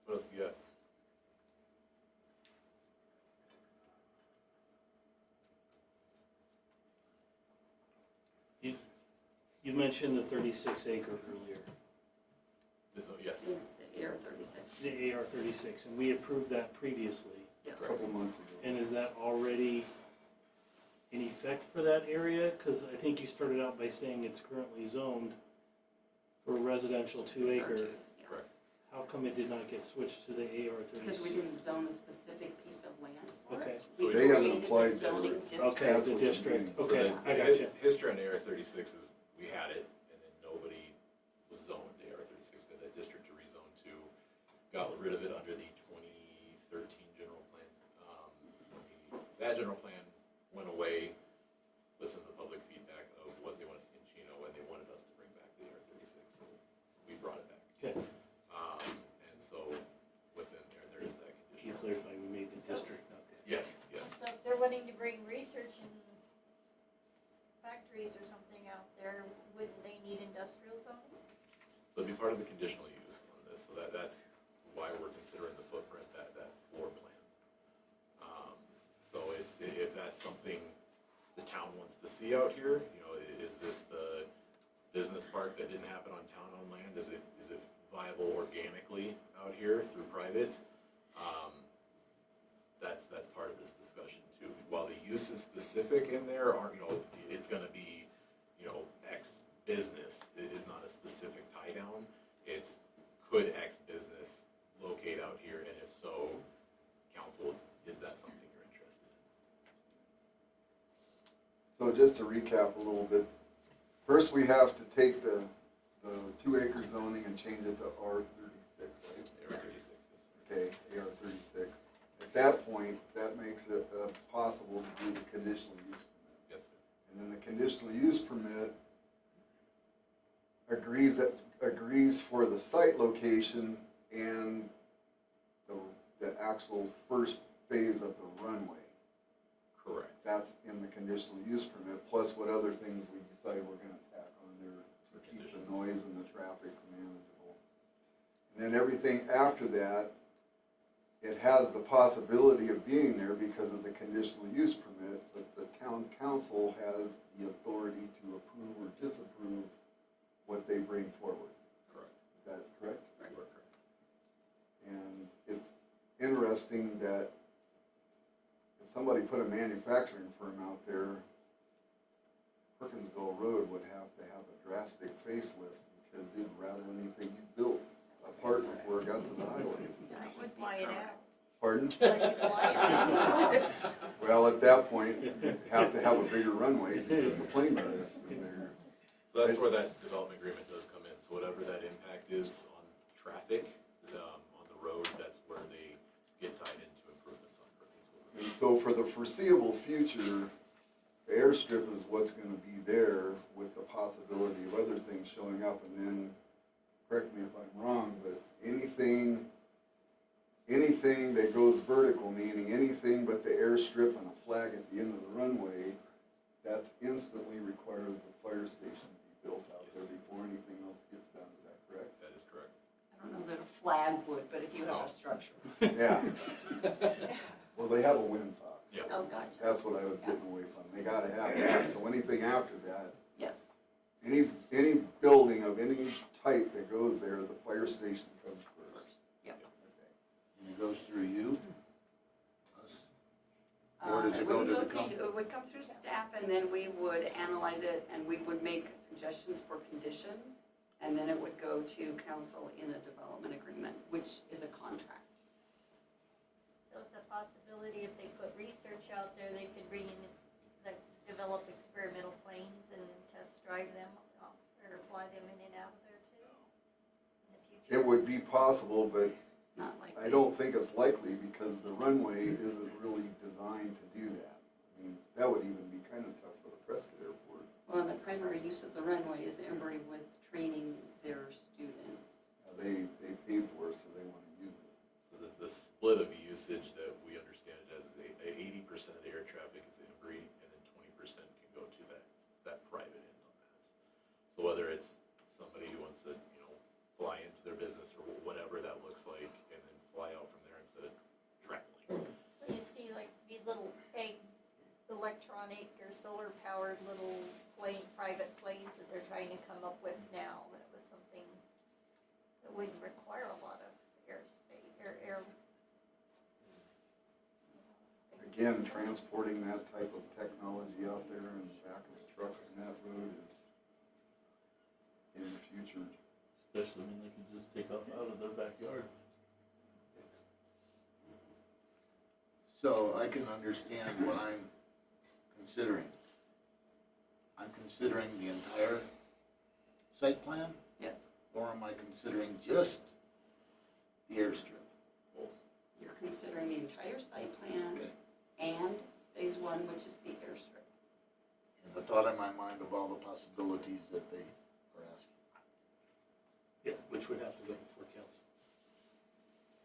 Speaker 2: What else you got?
Speaker 4: You mentioned the 36 acre earlier,
Speaker 2: This, yes.
Speaker 3: The AR 36.
Speaker 4: the AR 36, and we approved that previously.
Speaker 3: Yes.
Speaker 1: A couple months ago.
Speaker 4: And is that already in effect for that area? Because I think you started out by saying it's currently zoned for residential 2 acre.
Speaker 3: Yeah.
Speaker 2: Correct.
Speaker 4: How come it did not get switched to the AR 36?
Speaker 3: Because we didn't zone a specific piece of land for
Speaker 4: Okay.
Speaker 3: it.
Speaker 2: So
Speaker 3: We
Speaker 1: they haven't
Speaker 3: created the
Speaker 1: applied
Speaker 3: zoning
Speaker 1: district.
Speaker 3: district.
Speaker 4: Okay,
Speaker 1: That's
Speaker 4: the
Speaker 1: what you
Speaker 4: district,
Speaker 1: mean.
Speaker 2: So
Speaker 4: okay,
Speaker 2: the-
Speaker 4: I
Speaker 2: the
Speaker 4: got you.
Speaker 2: History on AR 36 is we had it, and then nobody was zoned AR 36, but that district to rezone to got rid of it under the 2013 general plan. That general plan went away, listened to the public feedback of what they want to see in Chino, and they wanted us to bring back the AR 36, so we brought it back.
Speaker 4: Okay,
Speaker 2: And so within there is that
Speaker 4: you
Speaker 2: condition.
Speaker 4: clarified we made the district, not the.
Speaker 2: Yes, yes.
Speaker 6: So if they're wanting to bring research and factories or something out there, wouldn't they need industrial zoning?
Speaker 2: So it'd be part of the conditional use on this, so that's why we're considering the footprint, that floor plan. So it's, if that's something the town wants to see out here, you know, is this the business park that didn't happen on town-owned land? Is it viable organically out here through private? That's part of this discussion too. While the use is specific in there, you know, it's gonna be, you know, X business. It is not a specific tie down. It's could X business locate out here, and if so, council, is that something you're interested in?
Speaker 1: So just to recap a little bit, first we have to take the 2 acre zoning and change it to R36, right?
Speaker 2: AR 36 is.
Speaker 1: Okay, AR 36. At that point, that makes it possible to do the conditional use permit.
Speaker 2: Yes, sir.
Speaker 1: And then the conditional use permit agrees for the site location and the actual first phase of the runway.
Speaker 2: Correct.
Speaker 1: That's in the conditional use permit, plus what other things we decide we're gonna tack on there to keep the
Speaker 2: Conditions.
Speaker 1: noise and the traffic manageable. And then everything after that, it has the possibility of being there because of the conditional use permit, but the town council has the authority to approve or disapprove what they bring forward.
Speaker 2: Correct.
Speaker 1: Is that correct?
Speaker 2: You are correct.
Speaker 1: And it's interesting that if somebody put a manufacturing firm out there, Perkinsville Road would have to have a drastic facelift because it'd rattle anything you built apart before it got to the highway.
Speaker 6: That would fly it out.
Speaker 1: Pardon?
Speaker 6: Let you fly it out.
Speaker 1: Well, at that point, you'd have to have a bigger runway because the plane is in there.
Speaker 2: So that's where that development agreement does come in. So whatever that impact is on traffic, on the road, that's where they get tied into improvements on Perkinsville Road.
Speaker 1: And so for the foreseeable future, the airstrip is what's gonna be there with the possibility of other things showing up. And then, correct me if I'm wrong, but anything that goes vertical, meaning anything but the airstrip and a flag at the end of the runway, that's instantly requires the fire station to be built out there
Speaker 2: Yes.
Speaker 1: before anything else gets done. Is that correct?
Speaker 2: That is correct.
Speaker 3: I don't know that a flag would, but if you have a structure.
Speaker 1: Yeah. Well, they have a windsock.
Speaker 2: Yeah.
Speaker 3: Oh, gotcha.
Speaker 1: That's what I was getting away from. They gotta have that, so anything after that,
Speaker 3: Yes.
Speaker 1: any building of any type that goes there, the fire station comes first.
Speaker 5: it goes through you? Us? Or does it go
Speaker 3: wouldn't
Speaker 5: to the
Speaker 3: through
Speaker 5: company?
Speaker 3: you. It would come through staff, and then we would analyze it, and we would make suggestions for conditions, and then it would go to council in a development agreement, which is a contract.
Speaker 6: So it's a possibility if they put research out there, they could bring in, like, develop experimental planes and test drive them, or fly them in and out of there too? In the future?
Speaker 1: It would be possible, but
Speaker 3: Not like.
Speaker 1: I don't think it's likely because the runway isn't really designed to do that. I mean, that would even be kind of tough for the Prescott Airport.
Speaker 3: Well, and the primary use of the runway is Embry with training their students.
Speaker 1: They paid for it, so they want to use it.
Speaker 2: So the split of usage that we understand it as is 80% of the air traffic is Embry, and then 20% can go to that private end on that. So whether it's somebody who wants to, fly into their business or whatever that looks like, and then fly out from there instead of traveling.
Speaker 6: So you see like these little big electronic or solar powered little private planes that they're trying to come up with now. That was something that would require a lot of air.
Speaker 1: Again, transporting that type of technology out there in the back of a truck on that road is in the future.
Speaker 8: Especially when they can just take off out of their backyard.
Speaker 5: So I can understand what I'm considering. I'm considering the entire site plan,
Speaker 3: Yes.
Speaker 5: or am I considering just the airstrip?
Speaker 3: You're considering the entire site plan
Speaker 5: Okay.
Speaker 3: and phase one, which is the airstrip.
Speaker 5: And the thought in my mind of all the possibilities that they are asking.
Speaker 4: Yeah, which would have to go before council.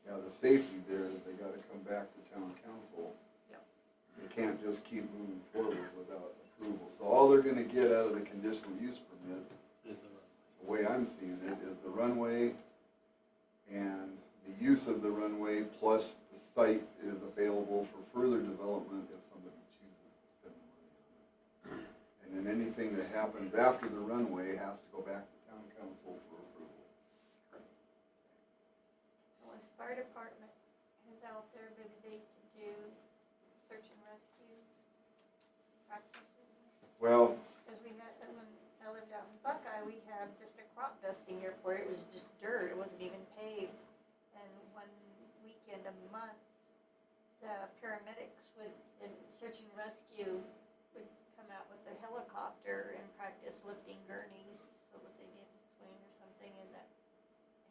Speaker 1: Yeah, the safety there is they gotta come back to town council.
Speaker 3: Yep.
Speaker 1: They can't just keep moving forward without approval. So all they're gonna get out of the conditional use permit,
Speaker 4: Is the runway.
Speaker 1: the way I'm seeing it, is the runway and the use of the runway, plus the site is available for further development if somebody chooses to spend the money on it. And then anything that happens after the runway has to go back to town council for approval.
Speaker 6: Unless fire department is out there, maybe they can do search and rescue practices and stuff.
Speaker 1: Well,
Speaker 6: Because we met, when I lived out in Buckeye, we had just a crop dusting airport, it was just dirt, it wasn't even paved. And one weekend a month, the paramedics would, in search and rescue, would come out with a helicopter and practice lifting gurneys so that they didn't swing or something, and that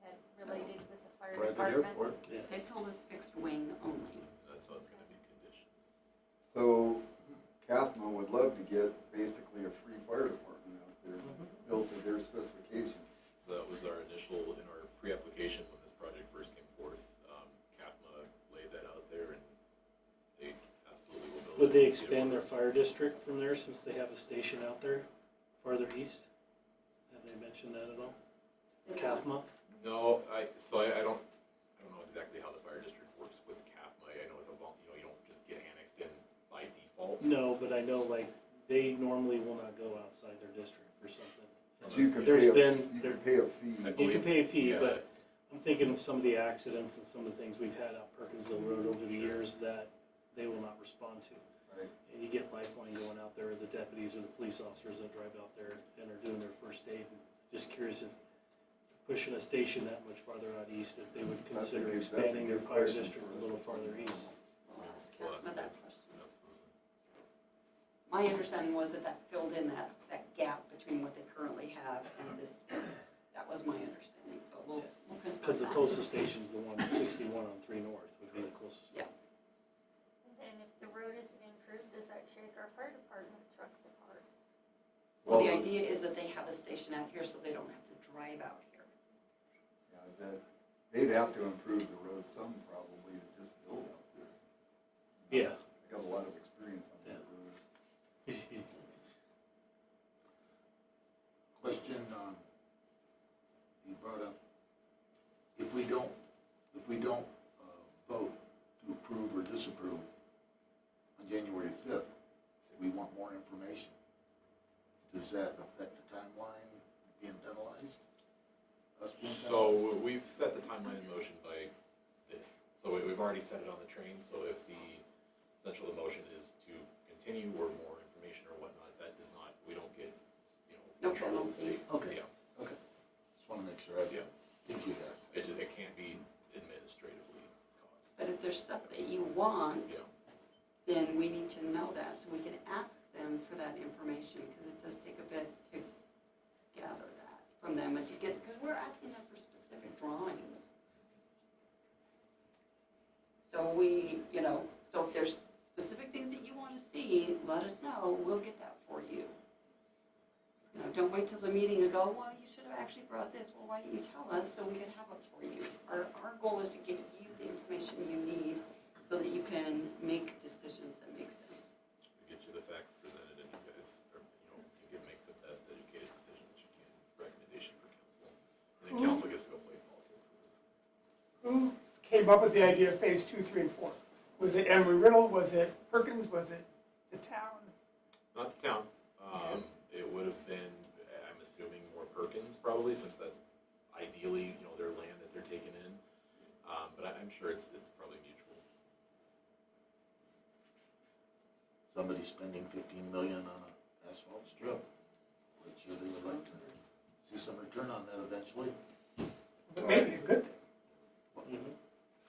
Speaker 6: had related with the fire
Speaker 5: Private
Speaker 6: department.
Speaker 5: airport?
Speaker 4: Yeah.
Speaker 3: They told us fixed wing only.
Speaker 2: That's how it's gonna be conditioned.
Speaker 1: so CAFMA would love to get basically a free fire department out there, built to their specifications.
Speaker 2: So that was our initial, in our pre-application when this project first came forth, CAFMA laid that out there, and they absolutely will build.
Speaker 4: Would they
Speaker 2: it.
Speaker 4: expand their fire district from there since they have a station out there farther east? Have they mentioned that at all? CAFMA?
Speaker 2: No, I don't know exactly how the fire district works with CAFMA. I know it's you don't just get annexed in by default.
Speaker 4: No, but I know like they normally will not go outside their district for something.
Speaker 1: But you can
Speaker 4: There's
Speaker 1: pay
Speaker 4: been-
Speaker 1: you can pay a fee.
Speaker 2: I
Speaker 4: You
Speaker 2: believe-
Speaker 4: can pay a fee,
Speaker 2: yeah,
Speaker 4: but I'm thinking of some of the accidents and some of the things we've had out Perkinsville Road over the years that they will not respond to.
Speaker 1: Right.
Speaker 4: And you get Lifeline going out there, or the deputies or the police officers that drive out there and are doing their first aid. Just curious if pushing a station that much farther out east, if they would
Speaker 1: That's a
Speaker 4: consider
Speaker 1: good- that's a
Speaker 4: expanding their
Speaker 1: good
Speaker 4: fire
Speaker 1: question
Speaker 4: district
Speaker 1: for
Speaker 4: a
Speaker 1: us.
Speaker 4: little farther east.
Speaker 3: We'll ask
Speaker 2: We'll
Speaker 3: CAFMA
Speaker 2: ask
Speaker 3: that
Speaker 2: them.
Speaker 3: question.
Speaker 2: Absolutely.
Speaker 3: My understanding was that that filled in that gap between what they currently have and this space. That was my understanding, but we'll confirm
Speaker 4: Because the
Speaker 3: that.
Speaker 4: closest station's the one at 61 on 3 North would be the closest one.
Speaker 3: Yeah.
Speaker 6: And then if the road isn't improved, does that shake our fire department trucks apart?
Speaker 3: Well, the idea is that they have a station out here so they don't have to drive out here.
Speaker 1: Yeah, they'd have to improve the road some probably to just build out there.
Speaker 4: Yeah.
Speaker 1: I got a lot of experience on that road.
Speaker 5: Question, you brought up, if we don't vote to approve or disapprove on January 5th, we want more information. Does that affect the timeline being penalized? Us being
Speaker 2: So
Speaker 5: penalized?
Speaker 2: we've set the timeline in motion by this. So we've already set it on the train, so if the essential motion is to continue or more information or whatnot, that does not, we don't get,
Speaker 3: No
Speaker 2: in trouble with the
Speaker 3: penalty.
Speaker 2: state.
Speaker 5: Okay.
Speaker 2: Yeah,
Speaker 5: Okay. Just wanna make sure I
Speaker 2: yeah,
Speaker 5: think you guys.
Speaker 2: it can't be administratively caused.
Speaker 3: But if there's stuff that you want,
Speaker 2: Yeah,
Speaker 3: then we need to know that, so we can ask them for that information, because it does take a bit to gather that from them and to get, because we're asking them for specific drawings. So we, so if there's specific things that you want to see, let us know, we'll get that for you. Don't wait till the meeting and go, well, you should have actually brought this, well, why didn't you tell us so we could have it for you? Our goal is to get you the information you need so that you can make decisions that make sense.
Speaker 2: we get you the facts presented and you guys are, you can make the best educated decision that you can, recommendation for council. And then council gets to go play politics with us.
Speaker 7: Who came up with the idea of phase 2, 3, and 4? Was it Embry-Riddle? Was it Perkins? Was it the town?
Speaker 2: Not the town. It would have been, I'm assuming, more Perkins probably, since that's ideally, their land that they're taking in. But I'm sure it's probably mutual.
Speaker 5: Somebody spending 15 million on an asphalt strip. I'm sure they would like to see some return on that eventually.
Speaker 7: But maybe a good thing.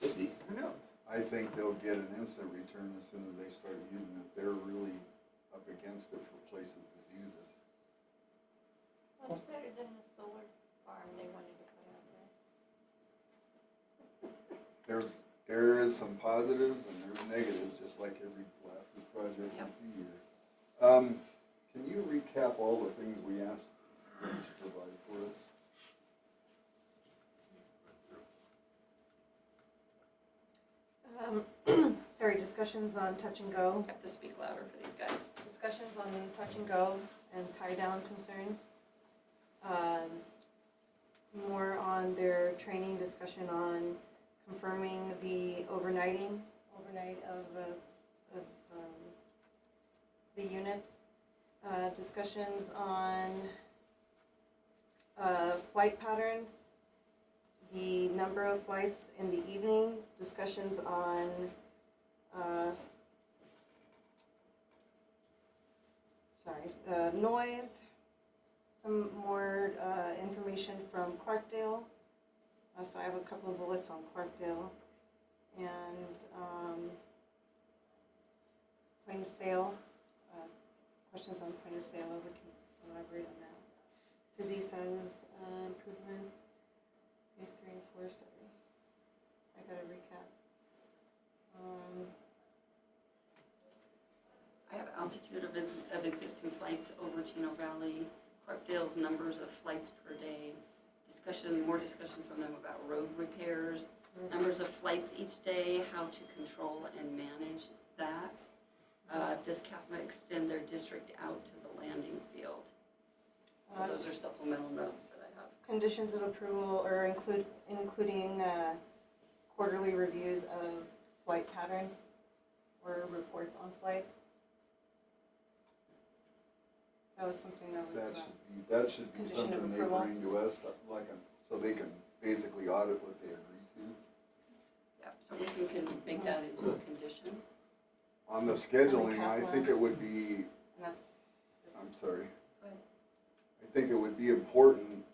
Speaker 5: Could be.
Speaker 7: Who knows?
Speaker 1: I think they'll get an instant return as soon as they start using it. They're really up against it for places to do this.
Speaker 6: Well, it's better than the solar farm they wanted to put out there.
Speaker 1: There is some positives and there's negatives, just like every blasted project
Speaker 3: Yep.
Speaker 1: you see here. Can you recap all the things we asked them to provide for us?
Speaker 9: Sorry, discussions on touch and go,
Speaker 3: You have to speak louder for these guys.
Speaker 9: discussions on touch and go and tie down concerns. More on their training, discussion on confirming the overnight of the units. Discussions on flight patterns, the number of flights in the evening, discussions on noise, some more information from Clarkdale. So I have a couple of bullets on Clarkdale, and point of sale, questions on point of sale, we can elaborate on that. Busy says improvements, phase 3 and 4, sorry. I gotta recap.
Speaker 3: I have altitude of existing flights over Chino Valley, Clarkdale's numbers of flights per day, more discussion from them about road repairs, numbers of flights each day, how to control and manage that. Does CAFMA extend their district out to the landing field? So those are supplemental notes that I have.
Speaker 9: Conditions of approval are including quarterly reviews of flight patterns or reports on flights. That was something that was
Speaker 1: That should be
Speaker 9: Condition of
Speaker 1: something they
Speaker 9: approval.
Speaker 1: bring to us, so they can basically audit what they agree to.
Speaker 3: Yep, so we can make that into a condition.
Speaker 1: On the scheduling, I think it would be,
Speaker 9: and that's
Speaker 1: I'm sorry.
Speaker 3: Go ahead.
Speaker 1: I think it would be important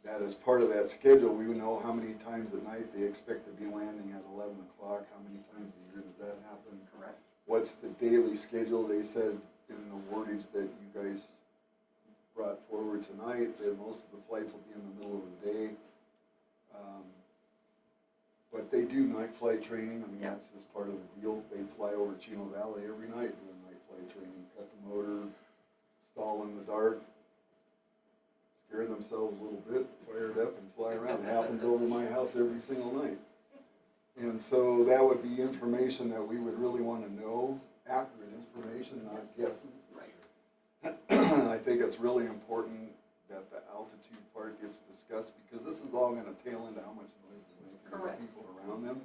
Speaker 1: that as part of that schedule, we would know how many times at night they expect to be landing at 11 o'clock, how many times a year does that happen?
Speaker 3: Correct.
Speaker 1: What's the daily schedule? They said in the wordage that you guys brought forward tonight, that most of the flights will be in the middle of the day. But they do night flight training, I mean,
Speaker 3: Yep.
Speaker 1: that's just part of the deal. They fly over Chino Valley every night doing night flight training, cut the motor, stall in the dark, scare themselves a little bit, fire it up and fly around. It happens over my house every single night. And so that would be information that we would really want to know, accurate information, not guesses.
Speaker 3: Right.
Speaker 1: I think it's really important that the altitude part gets discussed, because this is all gonna tail into how much noise they're making to the
Speaker 3: Correct.
Speaker 1: people around them.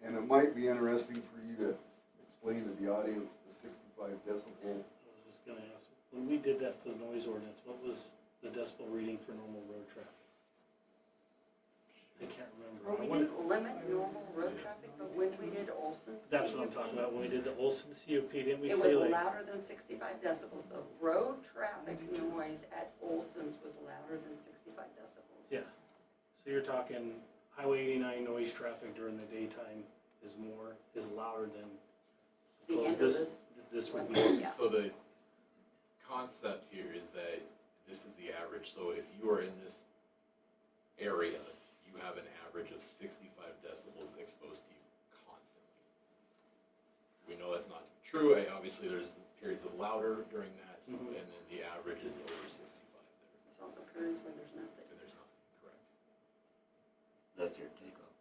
Speaker 1: And it might be interesting for you to explain to the audience the 65 decibel.
Speaker 4: I was just gonna ask, when we did that for the noise ordinance, what was the decibel reading for normal road traffic? I can't remember.
Speaker 3: Well,
Speaker 4: I
Speaker 3: we
Speaker 4: wanna-
Speaker 3: didn't limit normal road traffic, but when we did Olson's
Speaker 4: That's what I'm
Speaker 3: CUP,
Speaker 4: talking about, when we did the Olson CUP, didn't we
Speaker 3: it
Speaker 4: say
Speaker 3: was
Speaker 4: like?
Speaker 3: louder than 65 decibels. The road traffic noise at Olson's was louder than 65 decibels.
Speaker 4: Yeah, so you're talking Highway 89 noise traffic during the daytime is louder than.
Speaker 3: The end of
Speaker 4: suppose This would be,
Speaker 3: Yeah.
Speaker 2: So the concept here is that this is the average, so if you are in this area, you have an average of 65 decibels exposed to you constantly. We know that's not true, obviously there's periods of louder during that,
Speaker 4: Mhm.
Speaker 2: and then the average is over 65 there,
Speaker 3: There's also periods where there's nothing.
Speaker 2: and there's nothing, correct?
Speaker 5: That's your takeoff.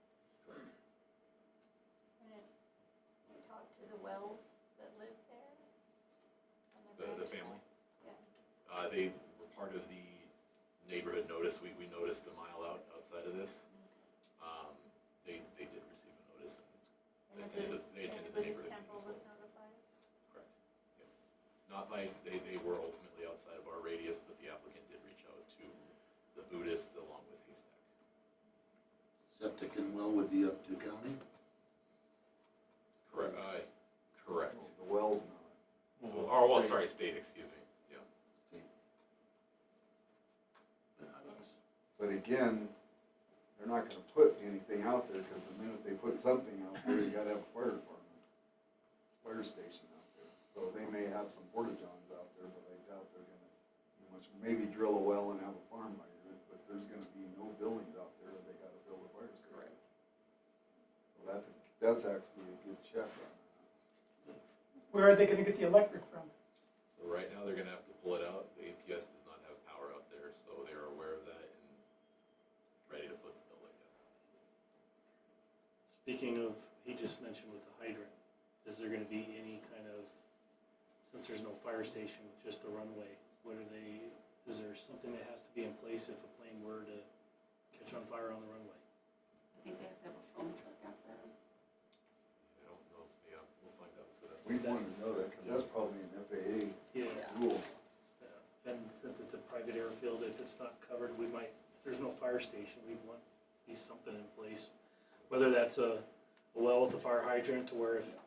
Speaker 2: Correct.
Speaker 6: And if you talk to the Wells that live there? on
Speaker 2: The
Speaker 6: ranch
Speaker 2: family?
Speaker 6: house? Yeah.
Speaker 2: They were part of the neighborhood notice, we noticed a mile outside of this. They did receive a notice,
Speaker 6: And
Speaker 2: They
Speaker 6: the
Speaker 2: attended- they
Speaker 6: Buddhist, and
Speaker 2: attended
Speaker 6: the
Speaker 2: the
Speaker 6: Buddhist
Speaker 2: neighborhood
Speaker 6: temple
Speaker 2: meeting
Speaker 6: was
Speaker 2: as
Speaker 6: notified?
Speaker 2: correct? Yep. Not like, they were ultimately outside of our radius, but the applicant did reach out to the Buddhists along with Haystack.
Speaker 5: Septic and well would be up to county?
Speaker 2: Correct, correct.
Speaker 1: The well's not.
Speaker 2: Oh, well, sorry, state, excuse me, yeah.
Speaker 5: But not us.
Speaker 1: But again, they're not gonna put anything out there, because the minute they put something out there, you gotta have a fire department, fire station out there. So they may have some porta johns out there, but I doubt they're gonna do much, maybe drill a well and have a farm hydrant, but there's gonna be no buildings out there, they gotta build a fire station.
Speaker 3: Correct.
Speaker 1: So that's actually a good check on that.
Speaker 7: Where are they gonna get the electric from?
Speaker 2: So right now, they're gonna have to pull it out, the APS does not have power out there, so they're aware of that and ready to foot the bill, I guess.
Speaker 4: speaking of, he just mentioned with the hydrant, is there gonna be any kind of, since there's no fire station, just the runway, is there something that has to be in place if a plane were to catch on fire on the runway?
Speaker 3: I think they have to have a phone truck out there.
Speaker 2: I don't know, yeah, we'll find out for that.
Speaker 1: We wanted to know that, because that's probably an FAA
Speaker 4: Yeah.
Speaker 1: rule.
Speaker 4: And since it's a private airfield, if it's not covered, we might, if there's no fire station, we'd want at least something in place. Whether that's a well with a fire hydrant to where if the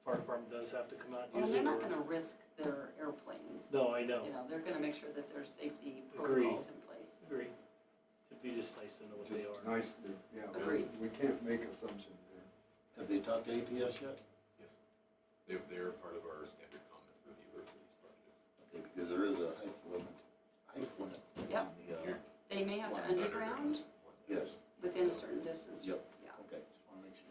Speaker 4: fire department does have to come out and
Speaker 3: Well,
Speaker 4: use
Speaker 3: they're
Speaker 4: it.
Speaker 3: not
Speaker 4: or-
Speaker 3: gonna risk their airplanes.
Speaker 4: No, I know,
Speaker 3: You know, they're gonna make sure that there's safety
Speaker 4: Agreed.
Speaker 3: protocols in place.
Speaker 4: agree. It'd be just nice to know what they
Speaker 1: Just
Speaker 4: are.
Speaker 1: nice to, yeah,
Speaker 3: Agreed.
Speaker 1: we can't make assumptions here.
Speaker 5: Have they talked to APS yet?
Speaker 2: Yes. They're part of our standard comment reviewer for these projects.
Speaker 5: Okay, because there is a height limit
Speaker 3: Yep.
Speaker 5: on the,
Speaker 3: They may have to
Speaker 5: Underground.
Speaker 3: underground
Speaker 5: yes,
Speaker 3: within a certain distance.
Speaker 5: Yep.
Speaker 3: Yeah.
Speaker 5: okay, just wanna make sure.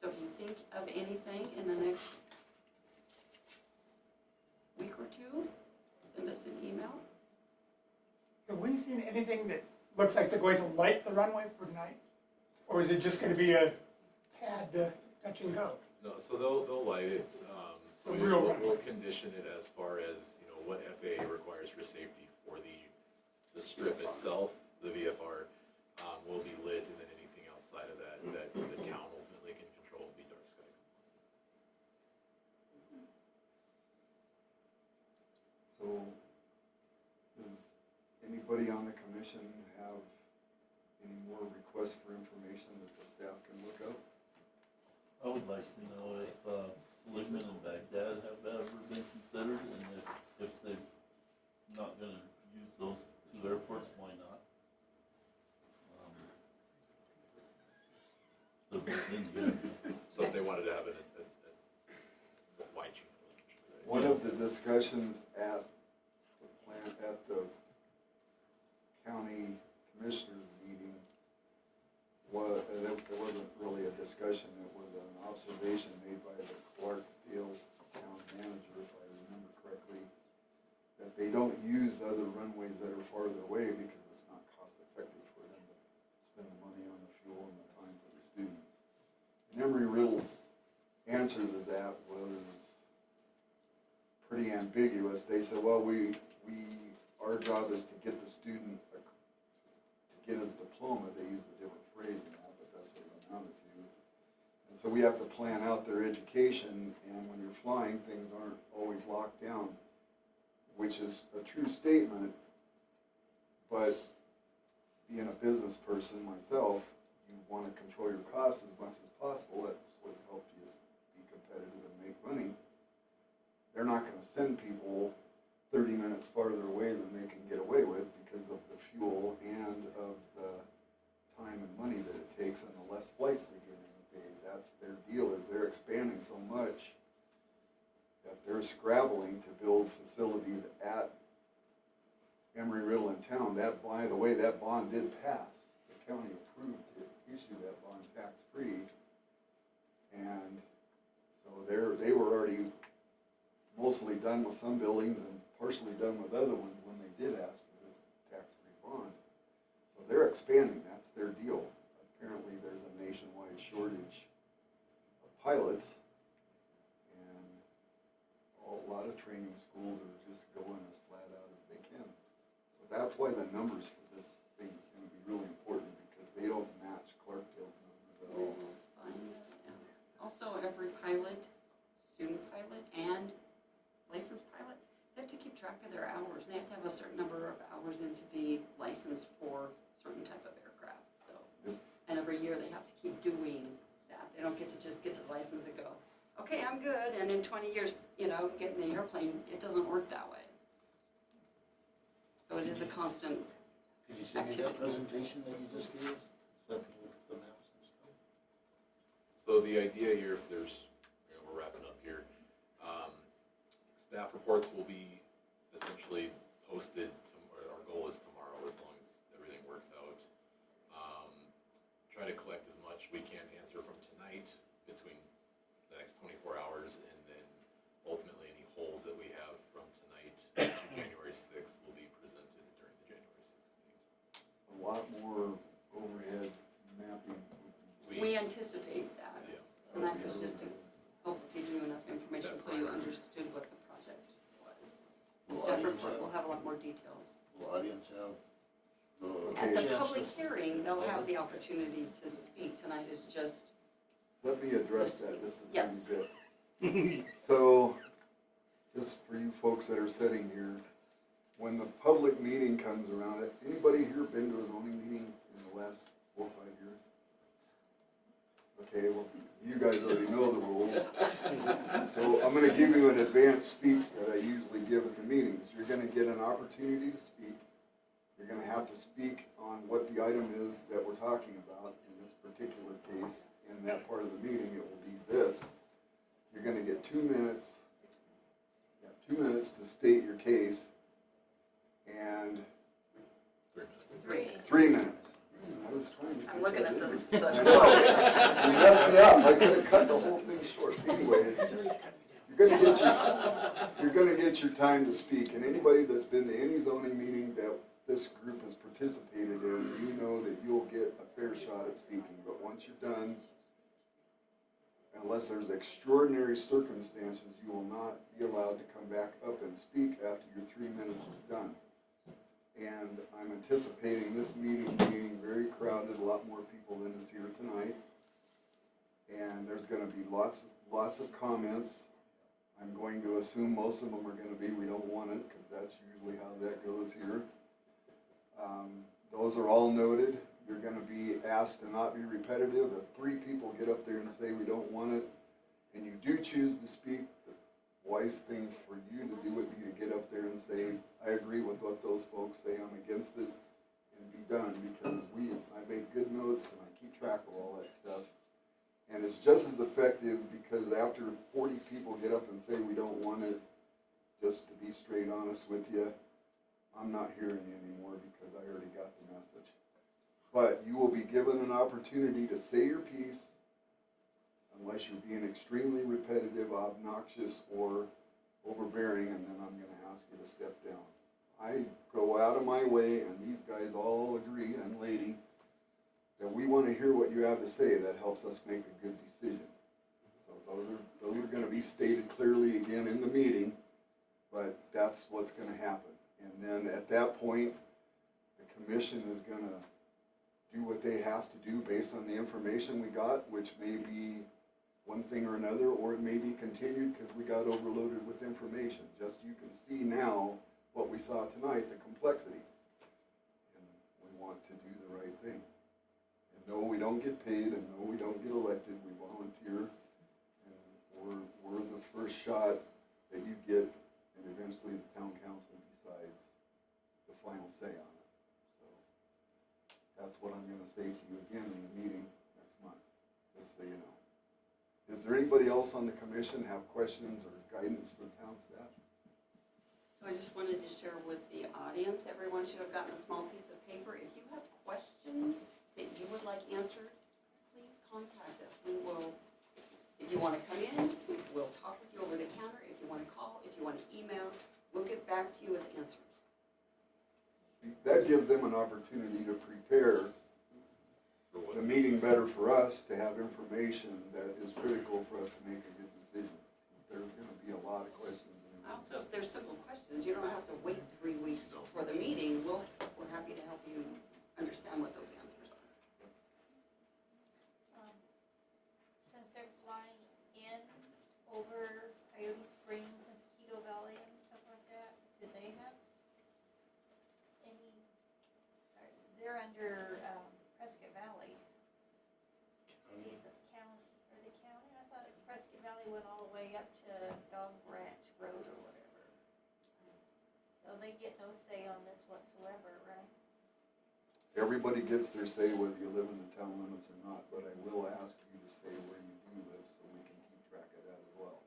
Speaker 3: So if you think of anything in the next week or two, send us an email.
Speaker 7: Have we seen anything that looks like they're going to light the runway for night? Or is it just gonna be a pad touch and go?
Speaker 2: No, so they'll light it, so
Speaker 7: A
Speaker 2: we-
Speaker 7: real
Speaker 2: we'll
Speaker 7: runway.
Speaker 2: condition it as far as, you know, what FAA requires for safety for the strip itself, the VFR, will be lit, and then anything outside of that the town ultimately can control will be dark sky.
Speaker 1: So, does anybody on the commission have any more requests for information that the staff can look up?
Speaker 8: I would like to know if, Seligman and Baghdad have ever been considered, and if they're not gonna use those two airports, why not? They're both in good.
Speaker 2: So if they wanted to have a wide Chino essentially, right?
Speaker 1: One of the discussions at the county commissioners meeting was, it wasn't really a discussion, it was an observation made by the Clarkfield town manager, if I remember correctly, that they don't use other runways that are farther away because it's not cost effective for them to spend the money on the fuel and the time for the students. And Emery Riddle's answer to that was pretty ambiguous. They said, well, our job is to get the student, to get his diploma. They used a different phrase than that, but that's what it amounted to. And so we have to plan out their education, and when you're flying, things aren't always locked down, which is a true statement. But being a business person myself, you want to control your costs as much as possible. That's what helps you be competitive and make money. They're not going to send people 30 minutes farther away than they can get away with because of the fuel and of the time and money that it takes and the less flights they get in a day. That's their deal, is they're expanding so much that they're scrabbling to build facilities at Embry-Riddle in town. That, by the way, that bond did pass. The county approved to issue that bond tax-free. And so they were already mostly done with some buildings and partially done with other ones when they did ask for this tax-free bond. So they're expanding, that's their deal. Apparently there's a nationwide shortage of pilots, and a lot of training schools are just going as flat out as they can. So that's why the numbers for this thing is going to be really important, because they don't match Clarkdale's numbers at all.
Speaker 3: Also, every pilot, student pilot, and licensed pilot, they have to keep track of their hours. They have to have a certain number of hours in to be licensed for certain type of aircraft, so.
Speaker 1: Yep.
Speaker 3: And every year they have to keep doing that. They don't get to just get their license and go, okay, I'm good, and in 20 years, you know, get in the airplane. It doesn't work that way. So it is a constant
Speaker 5: Could you send me that
Speaker 3: activity.
Speaker 5: presentation that you just gave us? Something with the maps and stuff?
Speaker 2: So the idea here, if there's, you know, we're wrapping up here, staff reports will be essentially posted, our goal is tomorrow, as long as everything works out. Try to collect as much we can answer from tonight between the next 24 hours, and then ultimately any holes that we have from tonight to January 6th will be presented during the January 6th meeting.
Speaker 1: A lot more overhead mapping.
Speaker 3: We anticipate that.
Speaker 2: Yeah.
Speaker 3: Tonight was just to help give you enough information so you understood what the project was. The staff report will have a lot more details.
Speaker 5: Will audience have the
Speaker 3: At the
Speaker 5: chance
Speaker 3: public
Speaker 5: to-
Speaker 3: hearing, they'll have the opportunity to speak. Tonight is just,
Speaker 1: Let me address that just a
Speaker 3: Yes.
Speaker 1: tiny bit. So, just for you folks that are sitting here, when the public meeting comes around, anybody here been to a zoning meeting in the last 4 or 5 years? Okay, well, you guys already know the rules. So I'm gonna give you an advanced speech that I usually give at the meetings. You're gonna get an opportunity to speak. You're gonna have to speak on what the item is that we're talking about in this particular case. In that part of the meeting, it will be this. You're gonna get 2 minutes. Yeah, 2 minutes to state your case, and
Speaker 2: 3 minutes.
Speaker 3: 3.
Speaker 1: 3 minutes. I was trying to.
Speaker 3: I'm looking at the.
Speaker 1: I know. You messed me up. I could have cut the whole thing short. Anyway, you're gonna get your time to speak, and anybody that's been to any zoning meeting that this group has participated in, you know that you'll get a fair shot at speaking. But once you're done, unless there's extraordinary circumstances, you will not be allowed to come back up and speak after your 3 minutes is done. And I'm anticipating this meeting being very crowded, a lot more people than is here tonight. And there's gonna be lots of comments. I'm going to assume most of them are gonna be, we don't want it, because that's usually how that goes here. Those are all noted. You're gonna be asked to not be repetitive. If 3 people get up there and say we don't want it, and you do choose to speak, the wise thing for you to do would be to get up there and say, I agree with what those folks say, I'm against it, and be done, because I make good notes and I keep track of all that stuff. And it's just as effective, because after 40 people get up and say we don't want it, just to be straight honest with you, I'm not hearing you anymore because I already got the message. But you will be given an opportunity to say your piece, unless you're being extremely repetitive, obnoxious, or overbearing, and then I'm gonna ask you to step down. I go out of my way, and these guys all agree, and lady, that we wanna hear what you have to say. That helps us make a good decision. So those are gonna be stated clearly again in the meeting, but that's what's gonna happen. And then at that point, the commission is gonna do what they have to do based on the information we got, which may be one thing or another, or it may be continued because we got overloaded with information. Just you can see now what we saw tonight, the complexity. want to do the right thing. And no, we don't get paid, and no, we don't get elected, we volunteer, and we're the first shot that you get, and eventually the town council decides the final say on it. So, that's what I'm gonna say to you again in the meeting next month, just so you know. Is there anybody else on the commission have questions or guidance for the town staff?
Speaker 3: So I just wanted to share with the audience, everyone should have gotten a small piece of paper. If you have questions that you would like answered, please contact us. We will, if you want to come in, we'll talk with you over the counter. If you want to call, if you want to email, we'll get back to you with answers.
Speaker 1: That gives them an opportunity to prepare the meeting better for us, to have information that is critical for us to make a good decision. There's gonna be a lot of questions.
Speaker 3: Also, if there's simple questions, you don't have to wait 3 weeks for the meeting. We're happy to help you understand what those answers are.
Speaker 6: Since they're flying in over Coyote Springs and Quito Valley and stuff like that, do they have any, they're under, Prescott Valley. Is it county, or the county? I thought Prescott Valley went all the way up to Dog Ranch Road or whatever. So they get no say on this whatsoever, right?
Speaker 1: Everybody gets their say whether you live in the town limits or not, but I will ask you to say where you do live so we can keep track of that as well.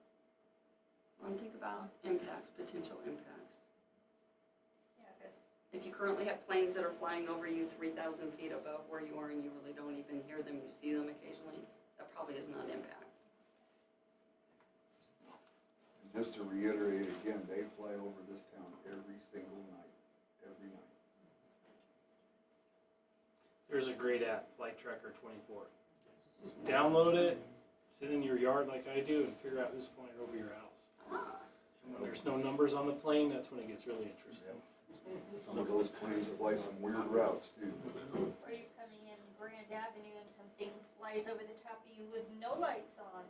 Speaker 3: And think about impacts, potential impacts.
Speaker 6: Yeah, 'cause
Speaker 3: If you currently have planes that are flying over you 3,000 feet above where you are and you really don't even hear them, you see them occasionally, that probably is not impact.
Speaker 1: And just to reiterate again, they fly over this town every single night, every night.
Speaker 4: There's a great app, Flight Tracker 24. Download it, sit in your yard like I do, and figure out who's flying over your house. And when there's no numbers on the plane, that's when it gets really interesting.
Speaker 1: Some of those planes fly some weird routes too.
Speaker 6: or you're coming in Grand Avenue and something flies over the top of you with no lights on.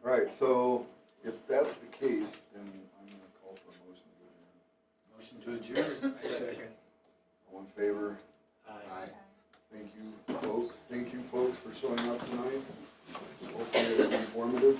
Speaker 1: All right, so if that's the case, then I'm gonna call for a motion to adjourn.
Speaker 5: Motion to adjourn. Second.
Speaker 1: All in favor?
Speaker 4: Aye.
Speaker 1: Thank you, folks. Thank you, folks, for showing up tonight. Hopefully it was informative.